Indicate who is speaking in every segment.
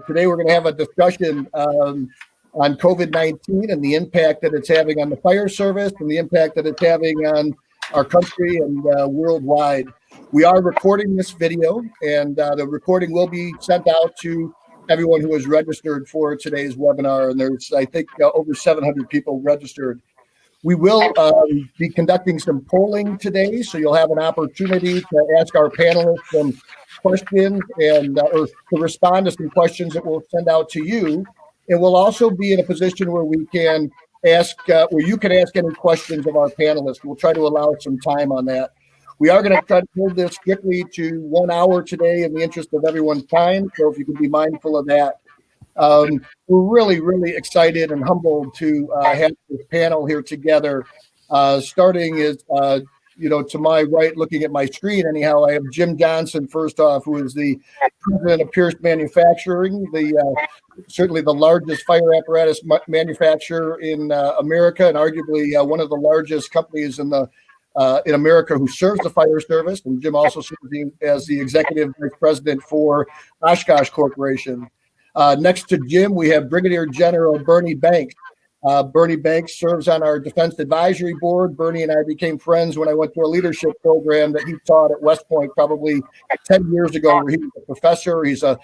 Speaker 1: Today we're going to have a discussion on COVID-19 and the impact that it's having on the fire service and the impact that it's having on our country and worldwide. We are recording this video, and the recording will be sent out to everyone who is registered for today's webinar. And there's, I think, over 700 people registered. We will be conducting some polling today, so you'll have an opportunity to ask our panelists some questions and or to respond to some questions that we'll send out to you. And we'll also be in a position where we can ask, where you can ask any questions of our panelists. We'll try to allow some time on that. We are going to try to hold this strictly to 1 hour today in the interest of everyone's time. So if you can be mindful of that. We're really excited and humbled to have this panel here together. Starting is, to my right, looking at my screen anyhow, I have Jim Johnson, first off, who is the president of Pierce Manufacturing, certainly the largest fire apparatus manufacturer in America, and arguably one of the largest companies in America who serves the fire service. And Jim also serves as the executive vice president for Oshkosh Corporation. Next to Jim, we have Brigadier General Bernie Banks. Bernie Banks serves on our Defense Advisory Board. Bernie and I became friends when I went to a leadership program that he taught at West Point probably 10 years ago, where he was a professor. He's a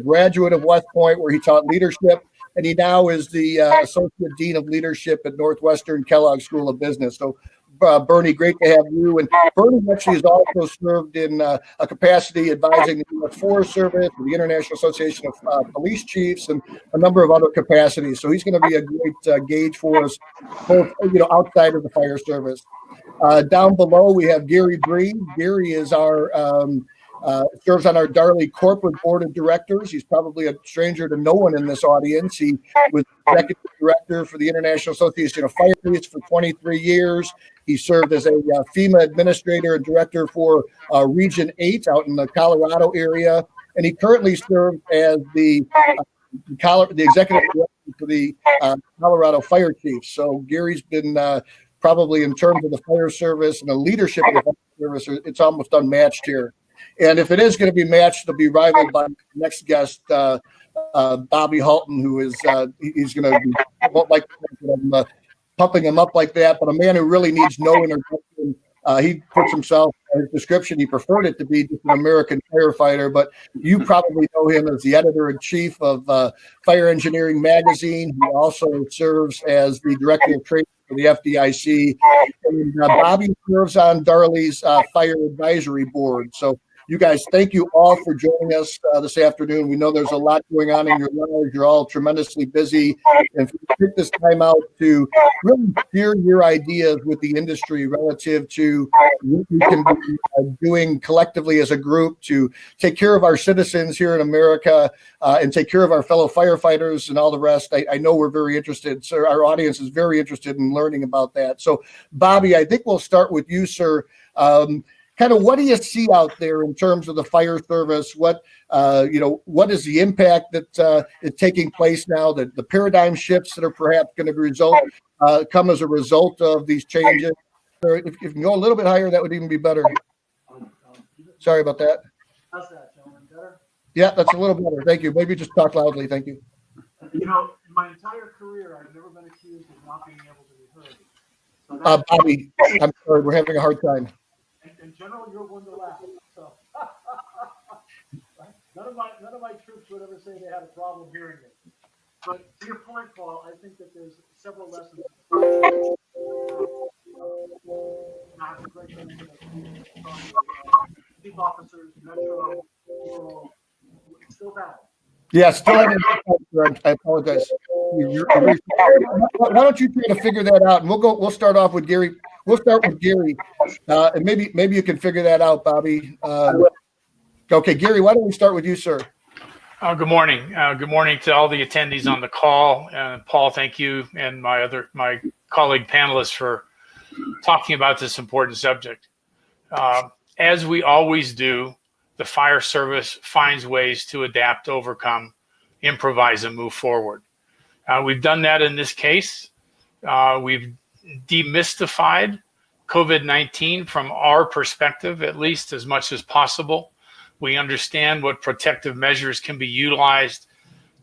Speaker 1: graduate of West Point, where he taught leadership, and he now is the Associate Dean of Leadership at Northwestern Kellogg School of Business. So Bernie, great to have you. And Bernie actually has also served in a capacity advising the U.S. Forest Service, the International Association of Police Chiefs, and a number of other capacities. So he's going to be a great gauge for us, both outside of the fire service. Down below, we have Garry Briese. Garry is our serves on our Darley corporate board of directors. He's probably a stranger to no one in this audience. He was executive director for the International Association of Fire Chiefs for 23 years. He served as a FEMA administrator and director for Region 8 out in the Colorado area. And he currently serves as the executive director for the Colorado Fire Chiefs. So Gary's been probably, in terms of the fire service and the leadership of the fire service, it's almost unmatched here. And if it is going to be matched, it'll be rivaled by the next guest, Bobby Halton, who is he's going to be pumping him up like that, but a man who really needs no introduction. He puts himself in his description. He preferred it to be just an American firefighter, but you probably know him as the editor-in-chief of Fire Engineering Magazine. He also serves as the director of training for the FDIC. And Bobby serves on Darley's Fire Advisory Board. So you guys, thank you all for joining us this afternoon. We know there's a lot going on in your lives. You're all tremendously busy. And if you take this time out to really share your ideas with the industry relative to what we can be doing collectively as a group to take care of our citizens here in America and take care of our fellow firefighters and all the rest, I know we're very interested. So our audience is very interested in learning about that. So, Bobby, I think we'll start with you, sir. Kind of what do you see out there in terms of the fire service? What what is the impact that is taking place now? The paradigm shifts that are perhaps going to come as a result of these changes. Or if you can go a little bit higher, that would even be better. Sorry about that.
Speaker 2: How's that, gentlemen? Better?
Speaker 1: Yeah, that's a little better. Thank you. Maybe just talk loudly. Thank you.
Speaker 2: In my entire career, I've never been accused of not being able to be heard.
Speaker 1: So Bobby, I'm sorry, we're having a hard time.
Speaker 2: In general, you're one to laugh. So none of my troops would ever say they had a problem hearing me. But to your point, Paul, I think that there's several lessons. Chief officers, Metro, still bad.
Speaker 1: Yeah, still having. I apologize. Why don't you try to figure that out, and we'll start off with Garry. We'll start with Garry, and maybe you can figure that out, Bobby. Okay, Garry, why don't we start with you, sir?
Speaker 3: Good morning. Good morning to all the attendees on the call. Paul, thank you, and my colleague panelists for talking about this important subject. As we always do, the fire service finds ways to adapt, overcome, improvise, and move forward. We've done that in this case. We've demystified COVID-19 from our perspective, at least as much as possible. We understand what protective measures can be utilized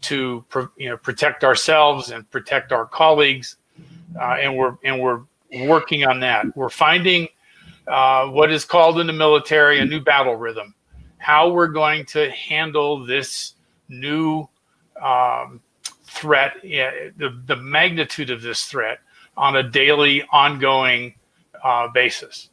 Speaker 3: to protect ourselves and protect our colleagues, and we're working on that. We're finding what is called in the military a new battle rhythm. How we're going to handle this new threat, the magnitude of this threat on a daily, ongoing basis.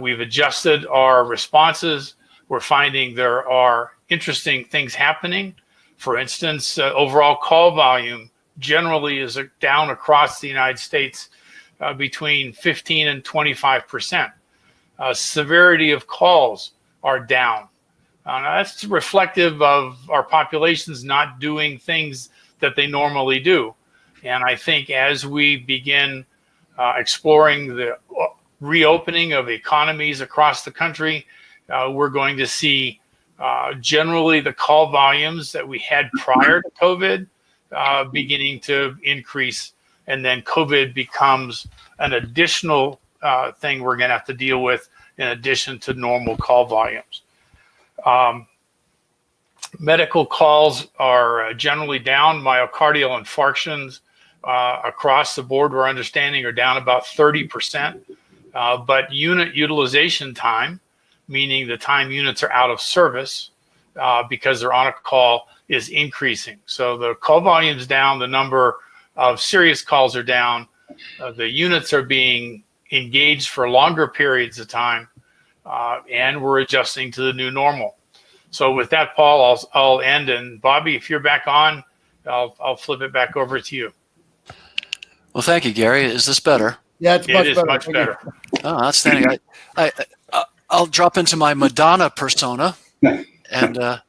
Speaker 3: We've adjusted our responses. We're finding there are interesting things happening. For instance, overall call volume generally is down across the United States between 15 and 25%. Severity of calls are down. That's reflective of our populations not doing things that they normally do. And I think as we begin exploring the reopening of economies across the country, we're going to see generally the call volumes that we had prior to COVID beginning to increase. And then COVID becomes an additional thing we're going to have to deal with in addition to normal call volumes. Medical calls are generally down. Myocardial infarctions across the board, we're understanding, are down about 30%. But unit utilization time, meaning the time units are out of service because they're on a call, is increasing. So the call volume's down, the number of serious calls are down, the units are being engaged for longer periods of time, and we're adjusting to the new normal. So with that, Paul, I'll end. And Bobby, if you're back on, I'll flip it back over to you.
Speaker 4: Well, thank you, Gary. Is this better?
Speaker 1: Yeah, it's much better.
Speaker 3: Much better.
Speaker 4: Oh, outstanding. I'll drop into my Madonna persona. And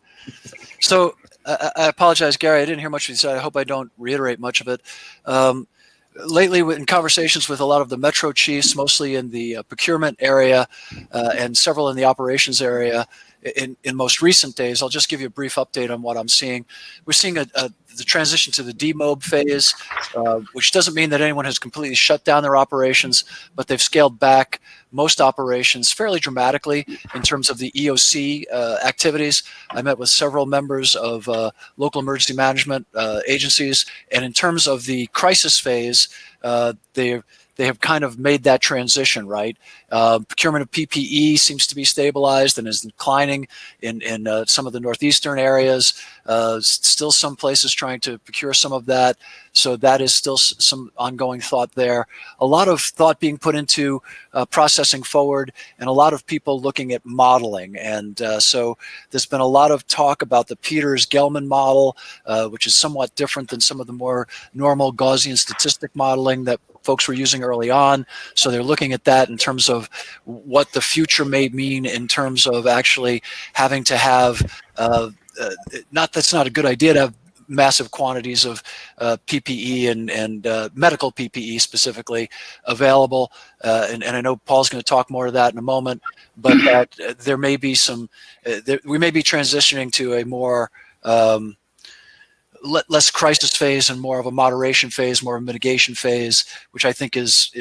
Speaker 4: so I apologize, Gary. I didn't hear much of you say. I hope I don't reiterate much of it. Lately, in conversations with a lot of the Metro chiefs, mostly in the procurement area and several in the operations area, in most recent days, I'll just give you a brief update on what I'm seeing. We're seeing the transition to the demob phase, which doesn't mean that anyone has completely shut down their operations, but they've scaled back most operations fairly dramatically in terms of the EOC activities. I met with several members of local emergency management agencies, and in terms of the crisis phase, they have kind of made that transition, right? Procurement of PPE seems to be stabilized and is declining in some of the northeastern areas. Still some places trying to procure some of that. So that is still some ongoing thought there. A lot of thought being put into processing forward, and a lot of people looking at modeling. And so there's been a lot of talk about the Peters-Gelman model, which is somewhat different than some of the more normal Gaussian statistic modeling that folks were using early on. So they're looking at that in terms of what the future may mean in terms of actually having to have, that's not a good idea to have massive quantities of PPE and medical PPE specifically available. And I know Paul's going to talk more to that in a moment, but that there may be some, we may be transitioning to a more less crisis phase and more of a moderation phase, more of a mitigation phase, which I think is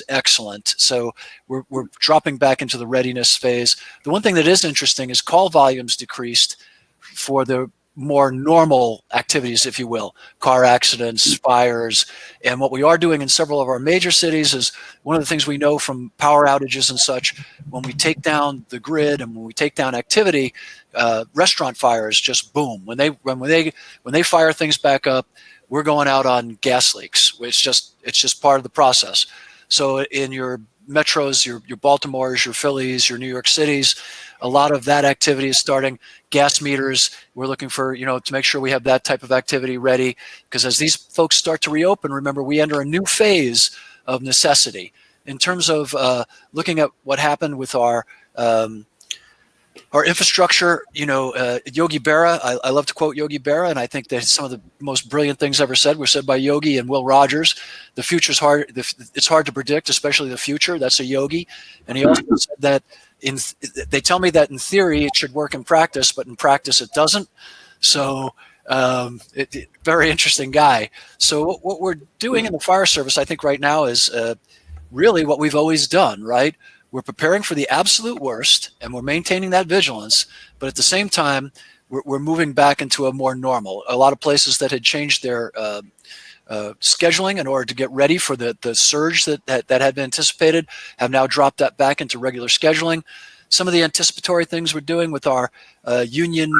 Speaker 4: excellent. So we're dropping back into the readiness phase. The one thing that is interesting is call volumes decreased for the more normal activities, if you will, car accidents, fires. And what we are doing in several of our major cities is one of the things we know from power outages and such, when we take down the grid and when we take down activity, restaurant fires just boom. When they fire things back up, we're going out on gas leaks. It's just part of the process. So in your metros, your Baltimores, your Phillies, your New York Cities, a lot of that activity is starting. Gas meters, we're looking for, to make sure we have that type of activity ready, because as these folks start to reopen, remember, we enter a new phase of necessity. In terms of looking at what happened with our infrastructure, Yogi Berra, I love to quote Yogi Berra, and I think that some of the most brilliant things ever said were said by Yogi and Will Rogers. The future's hard. It's hard to predict, especially the future. That's a Yogi. And he also said that they tell me that in theory it should work in practice, but in practice it doesn't. So very interesting guy. So what we're doing in the fire service, I think right now, is really what we've always done, right? We're preparing for the absolute worst, and we're maintaining that vigilance. But at the same time, we're moving back into a more normal. A lot of places that had changed their scheduling in order to get ready for the surge that had been anticipated have now dropped that back into regular scheduling. Some of the anticipatory things we're doing with our union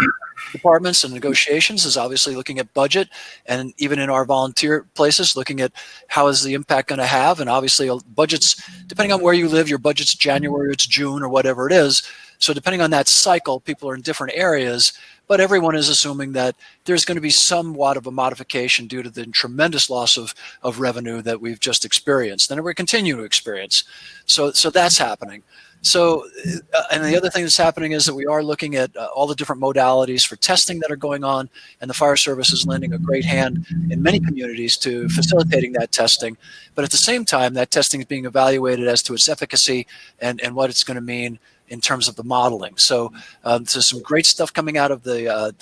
Speaker 4: departments and negotiations is obviously looking at budget, and even in our volunteer places, looking at how is the impact going to have. And obviously budgets, depending on where you live, your budget's January, it's June, or whatever it is. So depending on that cycle, people are in different areas, but everyone is assuming that there's going to be somewhat of a modification due to the tremendous loss of revenue that we've just experienced and we continue to experience. So that's happening. So, and the other thing that's happening is that we are looking at all the different modalities for testing that are going on, and the fire service is lending a great hand in many communities to facilitating that testing. But at the same time, that testing is being evaluated as to its efficacy and what it's going to mean in terms of the modeling. So there's some great stuff coming out of the,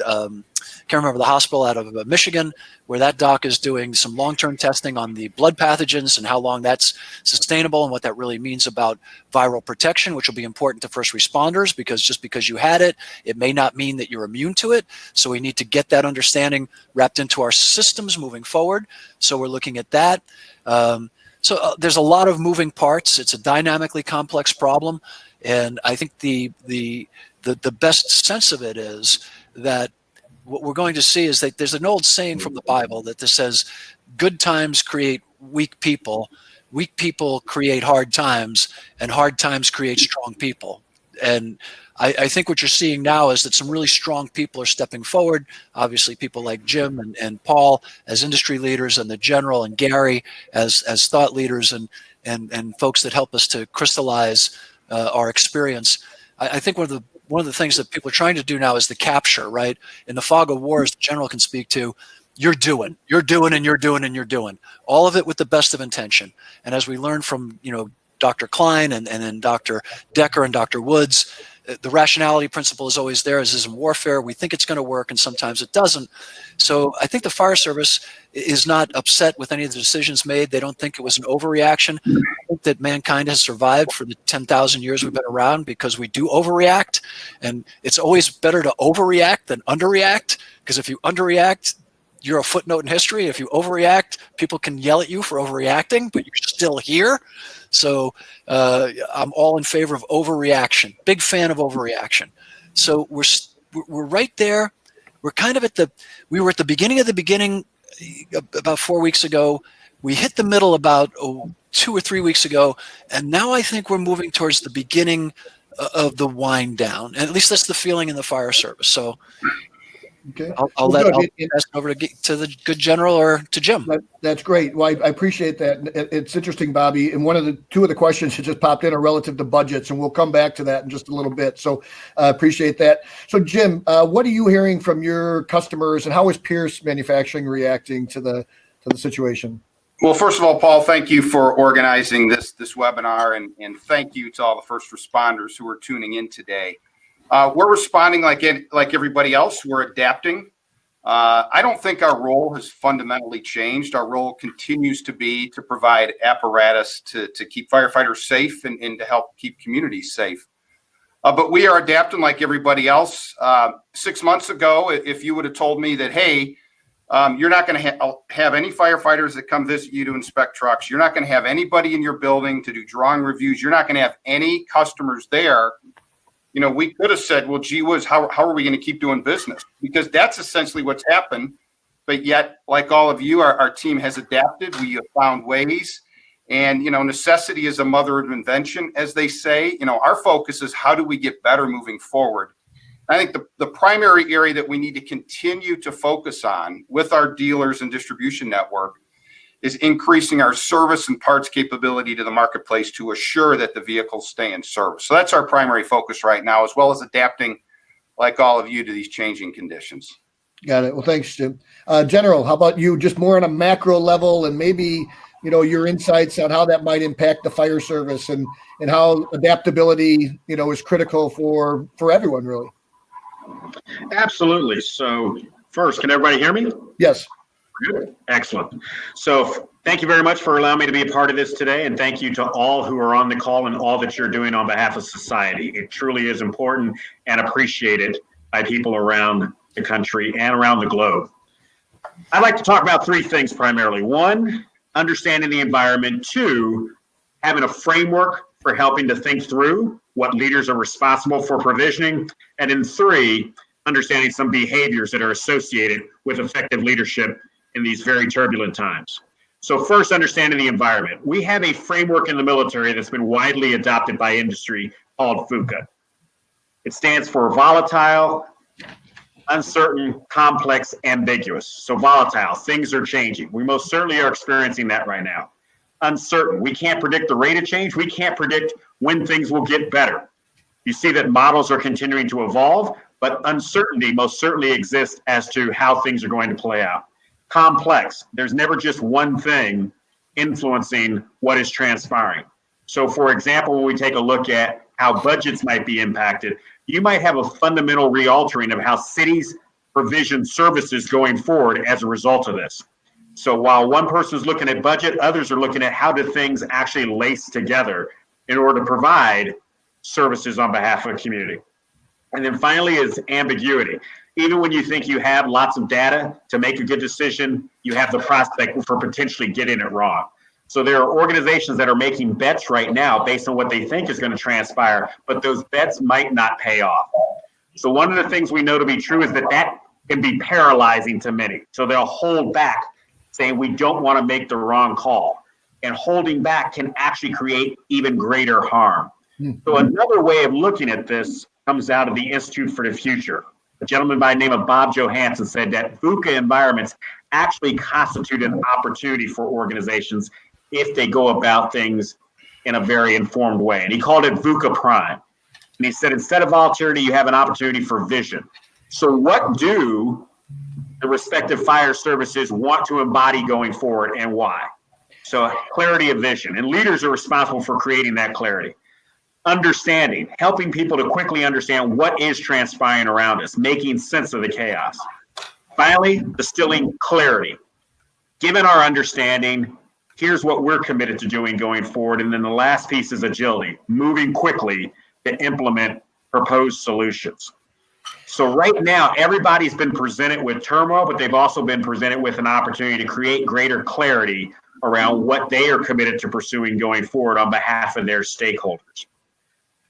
Speaker 4: can't remember the hospital out of Michigan, where that doc is doing some long-term testing on the blood pathogens and how long that's sustainable and what that really means about viral protection, which will be important to first responders, because just because you had it, it may not mean that you're immune to it. So we need to get that understanding wrapped into our systems moving forward. So we're looking at that. So there's a lot of moving parts. It's a dynamically complex problem. And I think the best sense of it is that what we're going to see is that there's an old saying from the Bible that this says, good times create weak people create hard times, and hard times create strong people. And I think what you're seeing now is that some really strong people are stepping forward. Obviously, people like Jim and Paul as industry leaders, and the General and Garry as thought leaders, and folks that help us to crystallize our experience. I think one of the things that people are trying to do now is the capture, right? In the fog of war, as the General can speak to, you're doing, all of it with the best of intention. And as we learned from, Dr. Klein and then Dr. Decker and Dr. Woods, the rationality principle is always there, as is in warfare. We think it's going to work, and sometimes it doesn't. So I think the fire service is not upset with any of the decisions made. They don't think it was an overreaction. I think that mankind has survived for the 10,000 years we've been around because we do overreact. And it's always better to overreact than underreact, because if you underreact, you're a footnote in history. If you overreact, people can yell at you for overreacting, but you're still here. So I'm all in favor of overreaction. Big fan of overreaction. So we're right there. We're kind of we were at the beginning of the beginning about 4 weeks ago. We hit the middle about 2 or 3 weeks ago. And now I think we're moving towards the beginning of the wind down. And at least that's the feeling in the fire service. So
Speaker 1: okay.
Speaker 4: I'll pass it over to the good General or to Jim.
Speaker 1: That's great. Well, I appreciate that. It's interesting, Bobby. And two of the questions that just popped in are relative to budgets, and we'll come back to that in just a little bit. So I appreciate that. So Jim, what are you hearing from your customers, and how is Pierce Manufacturing reacting to the situation?
Speaker 5: Well, first of all, Paul, thank you for organizing this webinar, and thank you to all the first responders who are tuning in today. We're responding like everybody else. We're adapting. I don't think our role has fundamentally changed. Our role continues to be to provide apparatus to keep firefighters safe and to help keep communities safe. But we are adapting like everybody else. 6 months ago, if you would have told me that, hey, you're not going to have any firefighters that come visit you to inspect trucks. You're not going to have anybody in your building to do drawing reviews. You're not going to have any customers there. We could have said, well, gee whiz, how are we going to keep doing business? Because that's essentially what's happened. But yet, like all of you, our team has adapted. We have found ways. And, necessity is a mother of invention, as they say. Our focus is how do we get better moving forward? I think the primary area that we need to continue to focus on with our dealers and distribution network is increasing our service and parts capability to the marketplace to assure that the vehicles stay in service. So that's our primary focus right now, as well as adapting, like all of you, to these changing conditions.
Speaker 1: Got it. Well, thanks, Jim. General, how about you? Just more on a macro level, and maybe your insights on how that might impact the fire service and how adaptability is critical for everyone, really.
Speaker 6: Absolutely. So first, can everybody hear me?
Speaker 1: Yes.
Speaker 6: Good. Excellent. So thank you very much for allowing me to be a part of this today. And thank you to all who are on the call and all that you're doing on behalf of society. It truly is important and appreciated by people around the country and around the globe. I'd like to talk about three things primarily. One, understanding the environment. Two, having a framework for helping to think through what leaders are responsible for provisioning. And then three, understanding some behaviors that are associated with effective leadership in these very turbulent times. So first, understanding the environment. We have a framework in the military that's been widely adopted by industry called VUCA. It stands for volatile, uncertain, complex, ambiguous. So volatile, things are changing. We most certainly are experiencing that right now. Uncertain, we can't predict the rate of change. We can't predict when things will get better. You see that models are continuing to evolve, but uncertainty most certainly exists as to how things are going to play out. Complex, there's never just one thing influencing what is transpiring. So for example, when we take a look at how budgets might be impacted, you might have a fundamental realtering of how cities provision services going forward as a result of this. So while one person is looking at budget, others are looking at how do things actually lace together in order to provide services on behalf of a community. And then finally is ambiguity. Even when you think you have lots of data to make a good decision, you have the prospect for potentially getting it wrong. So there are organizations that are making bets right now based on what they think is going to transpire, but those bets might not pay off. So one of the things we know to be true is that can be paralyzing to many. So they'll hold back, saying we don't want to make the wrong call. And holding back can actually create even greater harm. So another way of looking at this comes out of the Institute for the Future. A gentleman by the name of Bob Johansen said that VUCA environments actually constitute an opportunity for organizations if they go about things in a very informed way. And he called it VUCA Prime. And he said, instead of volatility, you have an opportunity for vision. So what do the respective fire services want to embody going forward and why? So clarity of vision, and leaders are responsible for creating that clarity. Understanding, helping people to quickly understand what is transpiring around us, making sense of the chaos. Finally, distilling clarity. Given our understanding, here's what we're committed to doing going forward. And then the last piece is agility, moving quickly to implement proposed solutions. So right now, everybody's been presented with turmoil, but they've also been presented with an opportunity to create greater clarity around what they are committed to pursuing going forward on behalf of their stakeholders.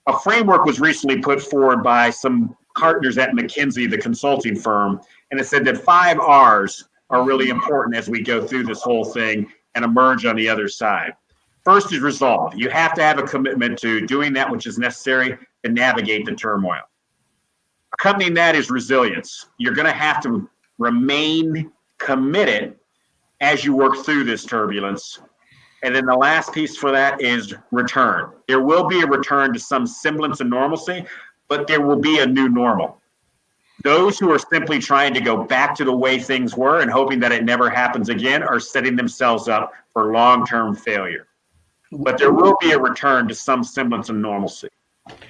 Speaker 6: A framework was recently put forward by some partners at McKinsey, the consulting firm, and it said that 5 R's are really important as we go through this whole thing and emerge on the other side. First is resolve. You have to have a commitment to doing that which is necessary to navigate the turmoil. Accompanying that is resilience. You're going to have to remain committed as you work through this turbulence. And then the last piece for that is return. There will be a return to some semblance of normalcy, but there will be a new normal. Those who are simply trying to go back to the way things were and hoping that it never happens again are setting themselves up for long-term failure. But there will be a return to some semblance of normalcy.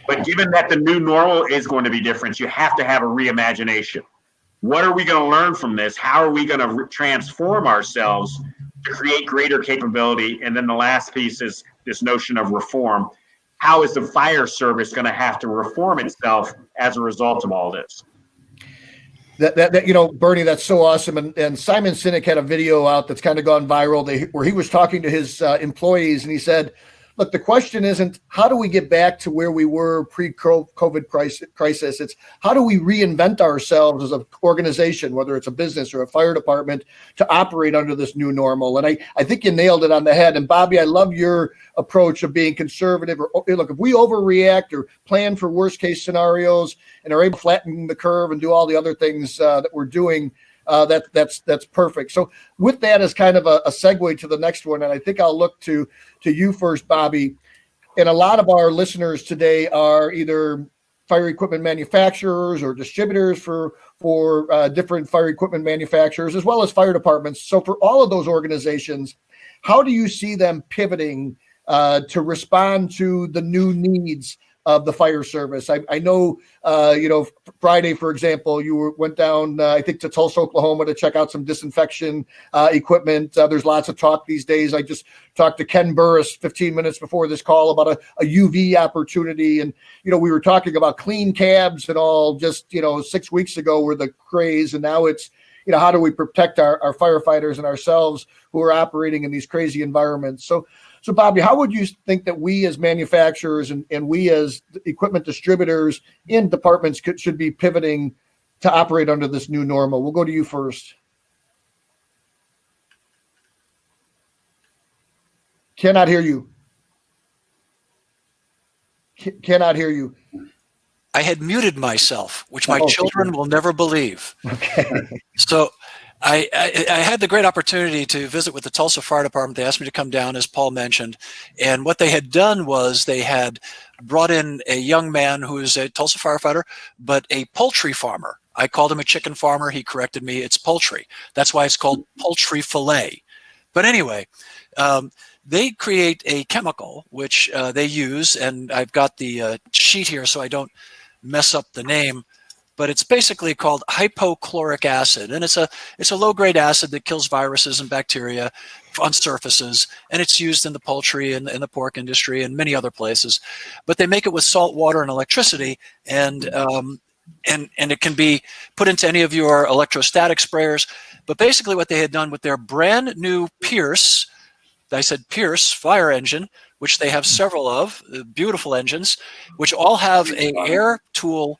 Speaker 6: But given that the new normal is going to be different, you have to have a reimagination. What are we going to learn from this? How are we going to transform ourselves to create greater capability? And then the last piece is this notion of reform. How is the fire service going to have to reform itself as a result of all this?
Speaker 1: That Bernie, that's so awesome. And Simon Sinek had a video out that's kind of gone viral where he was talking to his employees, and he said, look, the question isn't how do we get back to where we were pre-COVID crisis. It's how do we reinvent ourselves as an organization, whether it's a business or a fire department, to operate under this new normal. And I think you nailed it on the head. And Bobby, I love your approach of being conservative. Look, if we overreact or plan for worst case scenarios and are able to flatten the curve and do all the other things that we're doing, that's perfect. So with that as kind of a segue to the next one, and I think I'll look to you first, Bobby. And a lot of our listeners today are either fire equipment manufacturers or distributors for different fire equipment manufacturers, as well as fire departments. So for all of those organizations, how do you see them pivoting to respond to the new needs of the fire service. I know, Friday, for example, you went down, I think, to Tulsa, Oklahoma to check out some disinfection equipment. There's lots of talk these days. I just talked to Ken Burris 15 minutes before this call about a UV opportunity. And, we were talking about clean cabs and all just, 6 weeks ago were the craze. And now it's, how do we protect our firefighters and ourselves who are operating in these crazy environments? So Bobby, how would you think that we as manufacturers and we as equipment distributors in departments should be pivoting to operate under this new normal? We'll go to you first. Cannot hear you. Cannot hear you.
Speaker 4: I had muted myself, which my children will never believe.
Speaker 1: Okay.
Speaker 4: So I had the great opportunity to visit with the Tulsa Fire Department. They asked me to come down, as Paul mentioned. And what they had done was they had brought in a young man who is a Tulsa firefighter, but a poultry farmer. I called him a chicken farmer. He corrected me. It's poultry. That's why it's called poultry fillet. But anyway, they create a chemical which they use, and I've got the sheet here so I don't mess up the name. But it's basically called hypochloric acid, and it's a low-grade acid that kills viruses and bacteria on surfaces, and it's used in the poultry and the pork industry and many other places. But they make it with salt water and electricity, and it can be put into any of your electrostatic sprayers. But basically, what they had done with their brand new Pierce, I said Pierce fire engine, which they have several of, beautiful engines, which all have a air tool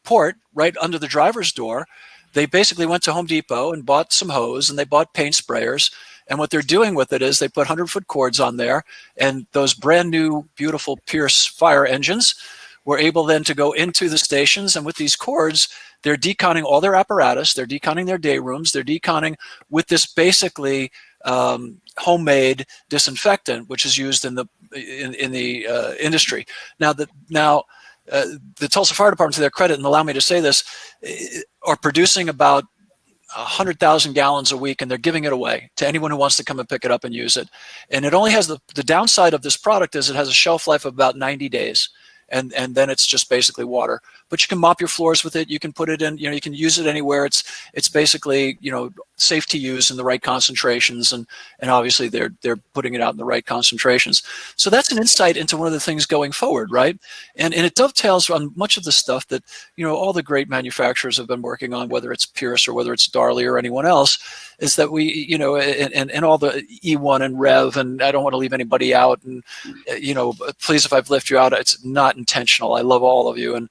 Speaker 4: port right under the driver's door. They basically went to Home Depot and bought some hose, and they bought paint sprayers. And what they're doing with it is they put 100-foot cords on there, and those brand new, beautiful Pierce fire engines were able then to go into the stations. And with these cords, they're deconning all their apparatus. They're deconning their day rooms. They're deconning with this basically homemade disinfectant, which is used in the industry. Now, the Tulsa Fire Department, to their credit, and allow me to say this, are producing about 100,000 gallons a week, and they're giving it away to anyone who wants to come and pick it up and use it. And it only has the downside of this product is it has a shelf life of about 90 days. And then it's just basically water. But you can mop your floors with it. You can put it in, you can use it anywhere. It's basically, safe to use in the right concentrations, and obviously they're putting it out in the right concentrations. So that's an insight into one of the things going forward, right? And it dovetails on much of the stuff that, all the great manufacturers have been working on, whether it's Pierce or whether it's Darley or anyone else, is that we, and all the E1 and Rev, and I don't want to leave anybody out, and, please, if I've left you out, it's not intentional. I love all of you. And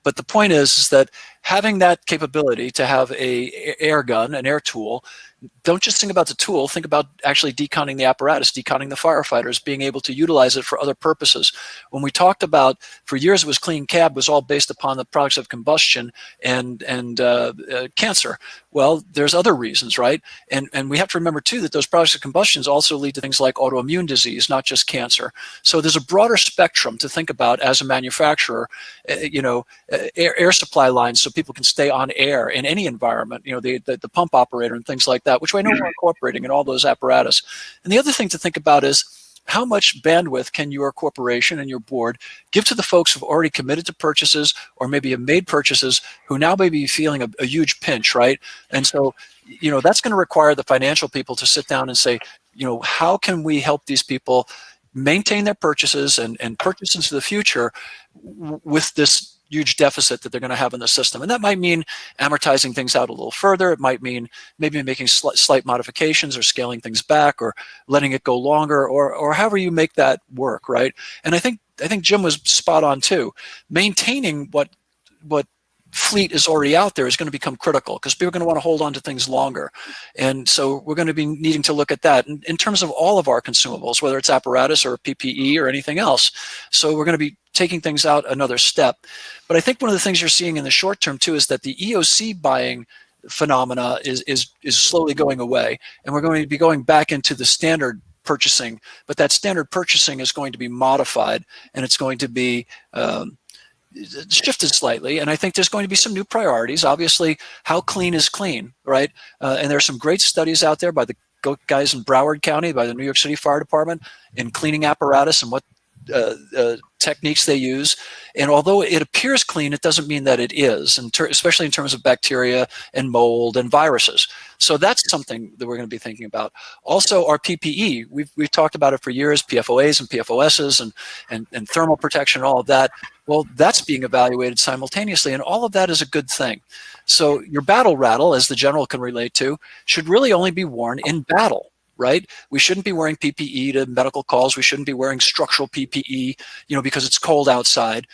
Speaker 4: but the point is that having that capability to have a air gun, an air tool, don't just think about the tool, think about actually deconning the apparatus, deconning the firefighters, being able to utilize it for other purposes. When we talked about, for years it was clean cab, was all based upon the products of combustion and cancer. Well, there's other reasons, right? And we have to remember too that those products of combustions also lead to things like autoimmune disease, not just cancer. So there's a broader spectrum to think about as a manufacturer, air supply lines so people can stay on air in any environment, the pump operator and things like that, which I know we're incorporating in all those apparatus. And the other thing to think about is how much bandwidth can your corporation and your board give to the folks who've already committed to purchases or maybe have made purchases who now may be feeling a huge pinch, right? And so, that's going to require the financial people to sit down and say, how can we help these people maintain their purchases and purchase into the future with this huge deficit that they're going to have in the system. And that might mean amortizing things out a little further. It might mean maybe making slight modifications or scaling things back or letting it go longer or however you make that work, right? And I think Jim was spot on too. Maintaining what fleet is already out there is going to become critical because people are going to want to hold on to things longer. And so we're going to be needing to look at that in terms of all of our consumables, whether it's apparatus or PPE or anything else. So we're going to be taking things out another step. But I think one of the things you're seeing in the short term too is that the EOC buying phenomena is slowly going away, and we're going to be going back into the standard purchasing. But that standard purchasing is going to be modified, and it's going to be shifted slightly. And I think there's going to be some new priorities. Obviously, how clean is clean, right? And there are some great studies out there by the guys in Broward County, by the New York City Fire Department, in cleaning apparatus and what techniques they use. And although it appears clean, it doesn't mean that it is, especially in terms of bacteria and mold and viruses. So that's something that we're going to be thinking about. Also, our PPE, we've talked about it for years, PFOAs and PFOSs and thermal protection, all of that. Well, that's being evaluated simultaneously, and all of that is a good thing. So your battle rattle, as the general can relate to, should really only be worn in battle. Right? We shouldn't be wearing PPE to medical calls. We shouldn't be wearing structural PPE, because it's cold outside.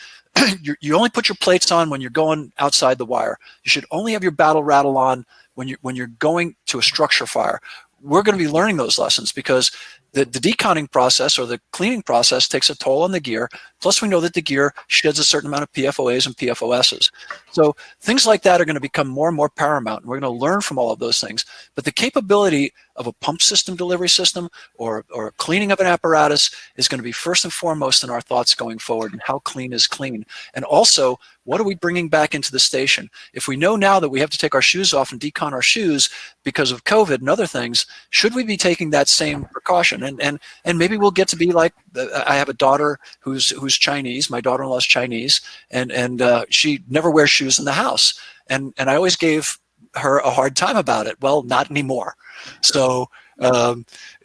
Speaker 4: You only put your plates on when you're going outside the wire. You should only have your battle rattle on when you're going to a structure fire. We're going to be learning those lessons because the deconning process or the cleaning process takes a toll on the gear. Plus, we know that the gear sheds a certain amount of PFOAs and PFOSs. So things like that are going to become more and more paramount, and we're going to learn from all of those things. But the capability of a pump system delivery system or cleaning of an apparatus is going to be first and foremost in our thoughts going forward, and how clean is clean. And also, what are we bringing back into the station? If we know now that we have to take our shoes off and decon our shoes because of COVID and other things, should we be taking that same precaution? And maybe we'll get to be like, I have a daughter who's Chinese. My daughter-in-law is Chinese, and she never wears shoes in the house. And I always gave her a hard time about it. Well, not anymore. So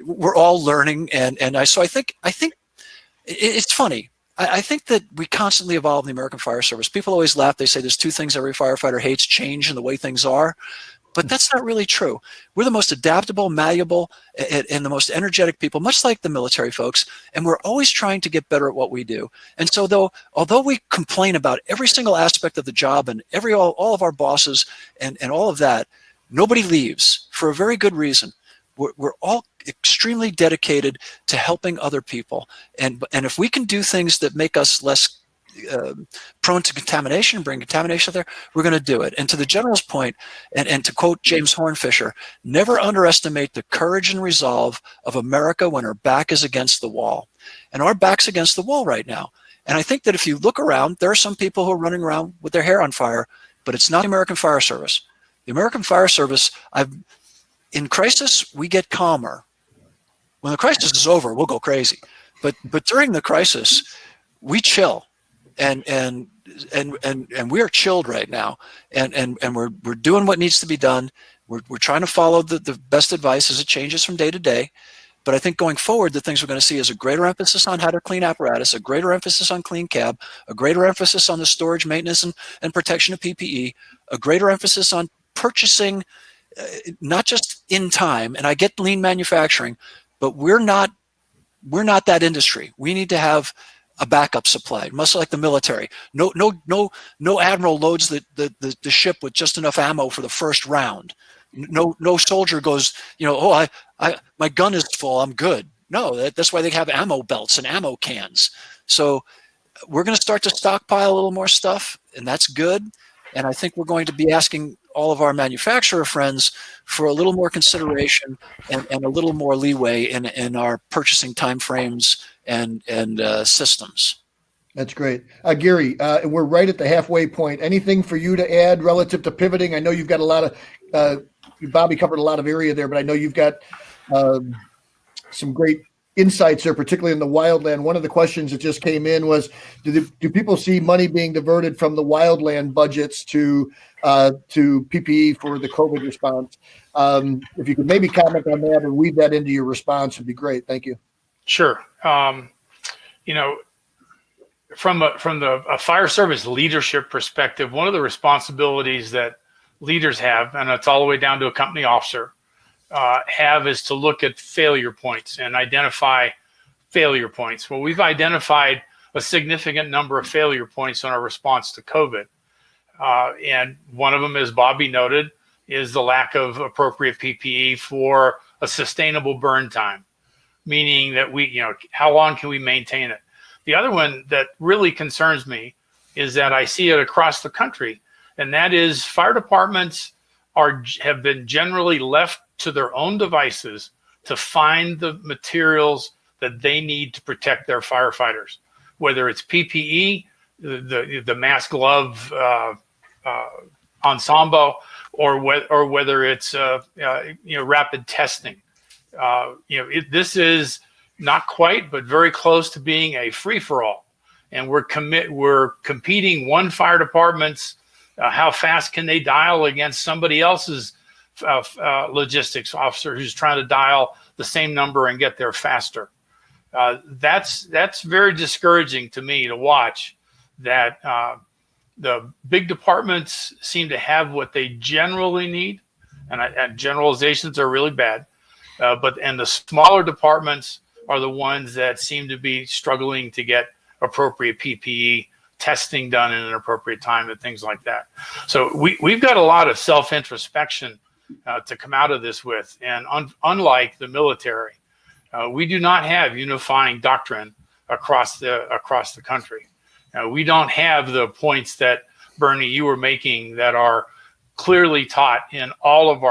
Speaker 4: we're all learning, and I think it's funny. I think that we constantly evolve in the American Fire Service. People always laugh. They say there's two things every firefighter hates: change and the way things are. But that's not really true. We're the most adaptable, malleable, and the most energetic people, much like the military folks, and we're always trying to get better at what we do. And so although we complain about every single aspect of the job and all of our bosses and all of that, nobody leaves for a very good reason. We're all extremely dedicated to helping other people. And if we can do things that make us less prone to contamination, bring contamination there, we're going to do it. And to the general's point, and to quote James Hornfisher, never underestimate the courage and resolve of America when her back is against the wall. And our back's against the wall right now. And I think that if you look around, there are some people who are running around with their hair on fire, but it's not the American Fire Service. The American Fire Service, in crisis, we get calmer. When the crisis is over, we'll go crazy. But during the crisis, we chill. And we are chilled right now, and we're doing what needs to be done. We're trying to follow the best advice as it changes from day to day. But I think going forward, the things we're going to see is a greater emphasis on how to clean apparatus, a greater emphasis on clean cab, a greater emphasis on the storage, maintenance, and protection of PPE, a greater emphasis on purchasing, not just in time. And I get lean manufacturing, but we're not that industry. We need to have a backup supply, much like the military. No admiral loads the ship with just enough ammo for the first round. No soldier goes, my gun is full, I'm good. No, that's why they have ammo belts and ammo cans. So we're going to start to stockpile a little more stuff, and that's good. And I think we're going to be asking all of our manufacturer friends for a little more consideration and a little more leeway in our purchasing timeframes and systems.
Speaker 1: That's great. Garry, we're right at the halfway point. Anything for you to add relative to pivoting? I know you've got a lot of, Bobby covered a lot of area there, but I know you've got some great insights there, particularly in the wildland. One of the questions that just came in was, do people see money being diverted from the wildland budgets to PPE for the COVID response? If you could maybe comment on that and weave that into your response, would be great. Thank you.
Speaker 3: Sure. From a fire service leadership perspective, one of the responsibilities that leaders have, and it's all the way down to a company officer, have is to look at failure points and identify failure points. Well, we've identified a significant number of failure points in our response to COVID. And one of them, as Bobby noted, is the lack of appropriate PPE for a sustainable burn time, meaning that how long can we maintain it? The other one that really concerns me is that I see it across the country, and that is fire departments have been generally left to their own devices to find the materials that they need to protect their firefighters, whether it's PPE, the mask glove ensemble, or whether it's rapid testing. This is not quite, but very close to being a free-for-all. And we're competing one fire department's how fast can they dial against somebody else's logistics officer who's trying to dial the same number and get there faster. That's very discouraging to me to watch that the big departments seem to have what they generally need, and generalizations are really bad. And the smaller departments are the ones that seem to be struggling to get appropriate PPE testing done in an appropriate time and things like that. So we've got a lot of self-introspection to come out of this with. And unlike the military, we do not have unifying doctrine across the country. We don't have the points that, Bernie, you were making that are clearly taught in all of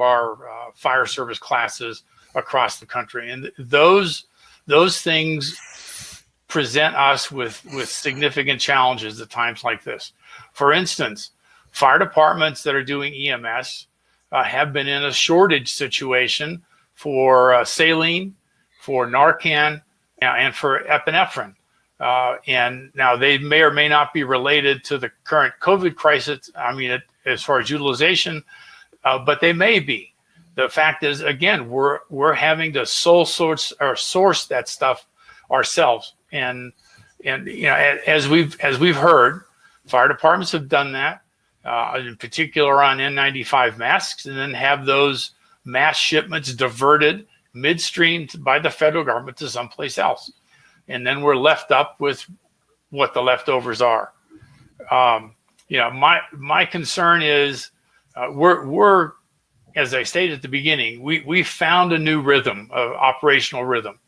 Speaker 3: our fire service classes across the country. And those things present us with significant challenges at times like this. For instance, fire departments that are doing EMS have been in a shortage situation for saline, for Narcan, and for epinephrine. And now they may or may not be related to the current COVID crisis. I mean, as far as utilization, but they may be. The fact is, again, we're having to source that stuff ourselves. And as we've heard, fire departments have done that, in particular on N95 masks, and then have those mass shipments diverted midstream by the federal government to someplace else. And then we're left up with what the leftovers are. My concern is we're, as I stated at the beginning, we found a new rhythm, operational rhythm,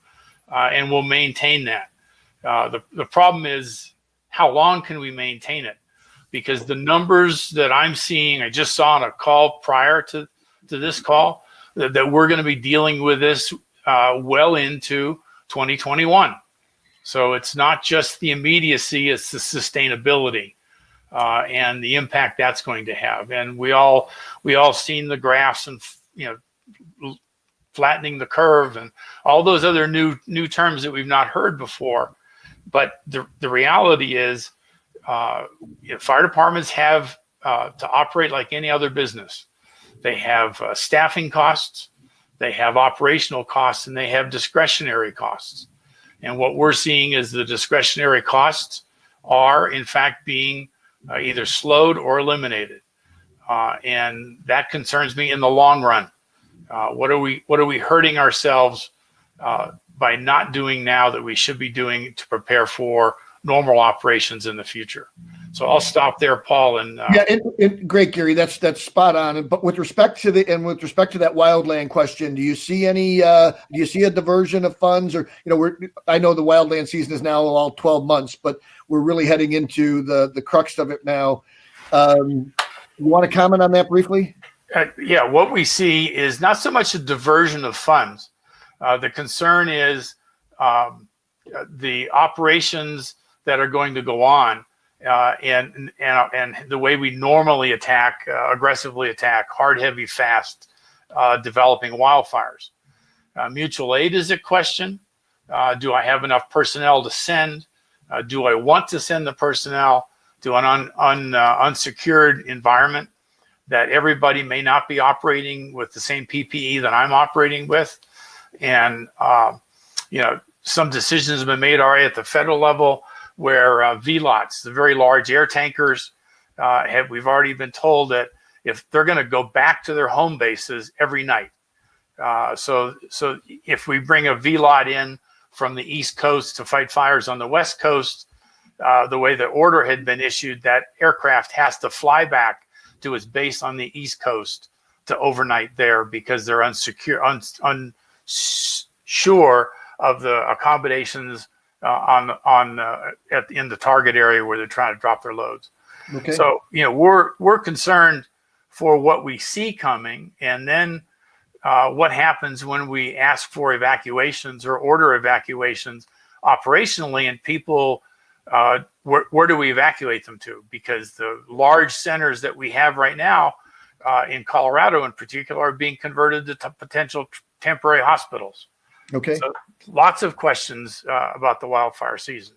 Speaker 3: and we'll maintain that. The problem is, how long can we maintain it? Because the numbers that I'm seeing, I just saw on a call prior to this call, that we're going to be dealing with this well into 2021. So it's not just the immediacy, it's the sustainability and the impact that's going to have. And we all seen the graphs and, flattening the curve and all those other new terms that we've not heard before. But the reality is, fire departments have to operate like any other business. They have staffing costs, they have operational costs, and they have discretionary costs. And what we're seeing is the discretionary costs are, in fact, being either slowed or eliminated. And that concerns me in the long run. What are we hurting ourselves by not doing now that we should be doing to prepare for normal operations in the future? So I'll stop there, Paul. And
Speaker 1: great, Gary. That's spot on. But with respect to that wildland question, do you see a diversion of funds, or I know the wildland season is now all 12 months, but we're really heading into the crux of it now. You want to comment on that briefly?
Speaker 3: What we see is not so much a diversion of funds. The concern is the operations that are going to go on. And the way we normally aggressively attack hard, heavy, fast, developing wildfires. Mutual aid is a question. Do I have enough personnel to send? Do I want to send the personnel to an unsecured environment that everybody may not be operating with the same PPE that I'm operating with? And, some decisions have been made already at the federal level where VLOTs, the very large air tankers, we've already been told that if they're going to go back to their home bases every night. So if we bring a VLOT in from the East Coast to fight fires on the West Coast, the way the order had been issued, that aircraft has to fly back to its base on the East Coast to overnight there because they're unsure of the accommodations in the target area where they're trying to drop their loads. Okay. So we're concerned for what we see coming, and then what happens when we ask for evacuations or order evacuations operationally, and people where do we evacuate them to? Because the large centers that we have right now in Colorado in particular are being converted to potential temporary hospitals.
Speaker 1: Okay.
Speaker 3: So lots of questions about the wildfire season.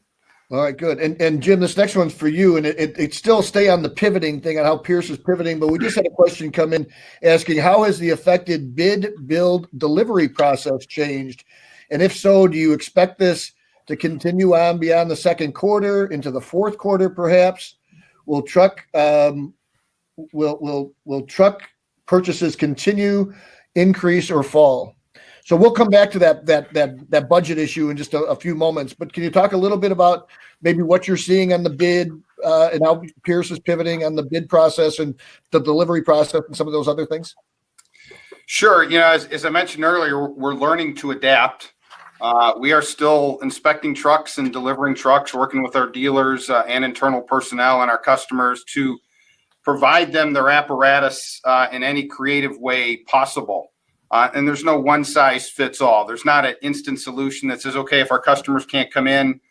Speaker 1: All right, good. And Jim, this next one's for you, and it still stay on the pivoting thing on how Pierce is pivoting, but we just had a question come in asking, how has the affected bid, build, delivery process changed? And if so, do you expect this to continue on beyond the second quarter into the fourth quarter, perhaps? Will truck purchases continue, increase, or fall? So we'll come back to that budget issue in just a few moments. But can you talk a little bit about maybe what you're seeing on the bid and how Pierce is pivoting on the bid process and the delivery process and some of those other things?
Speaker 5: Sure. As I mentioned earlier, we're learning to adapt. We are still inspecting trucks and delivering trucks, working with our dealers and internal personnel and our customers to provide them their apparatus in any creative way possible. And there's no one size fits all. There's not an instant solution that says, okay, if our customers can't come in,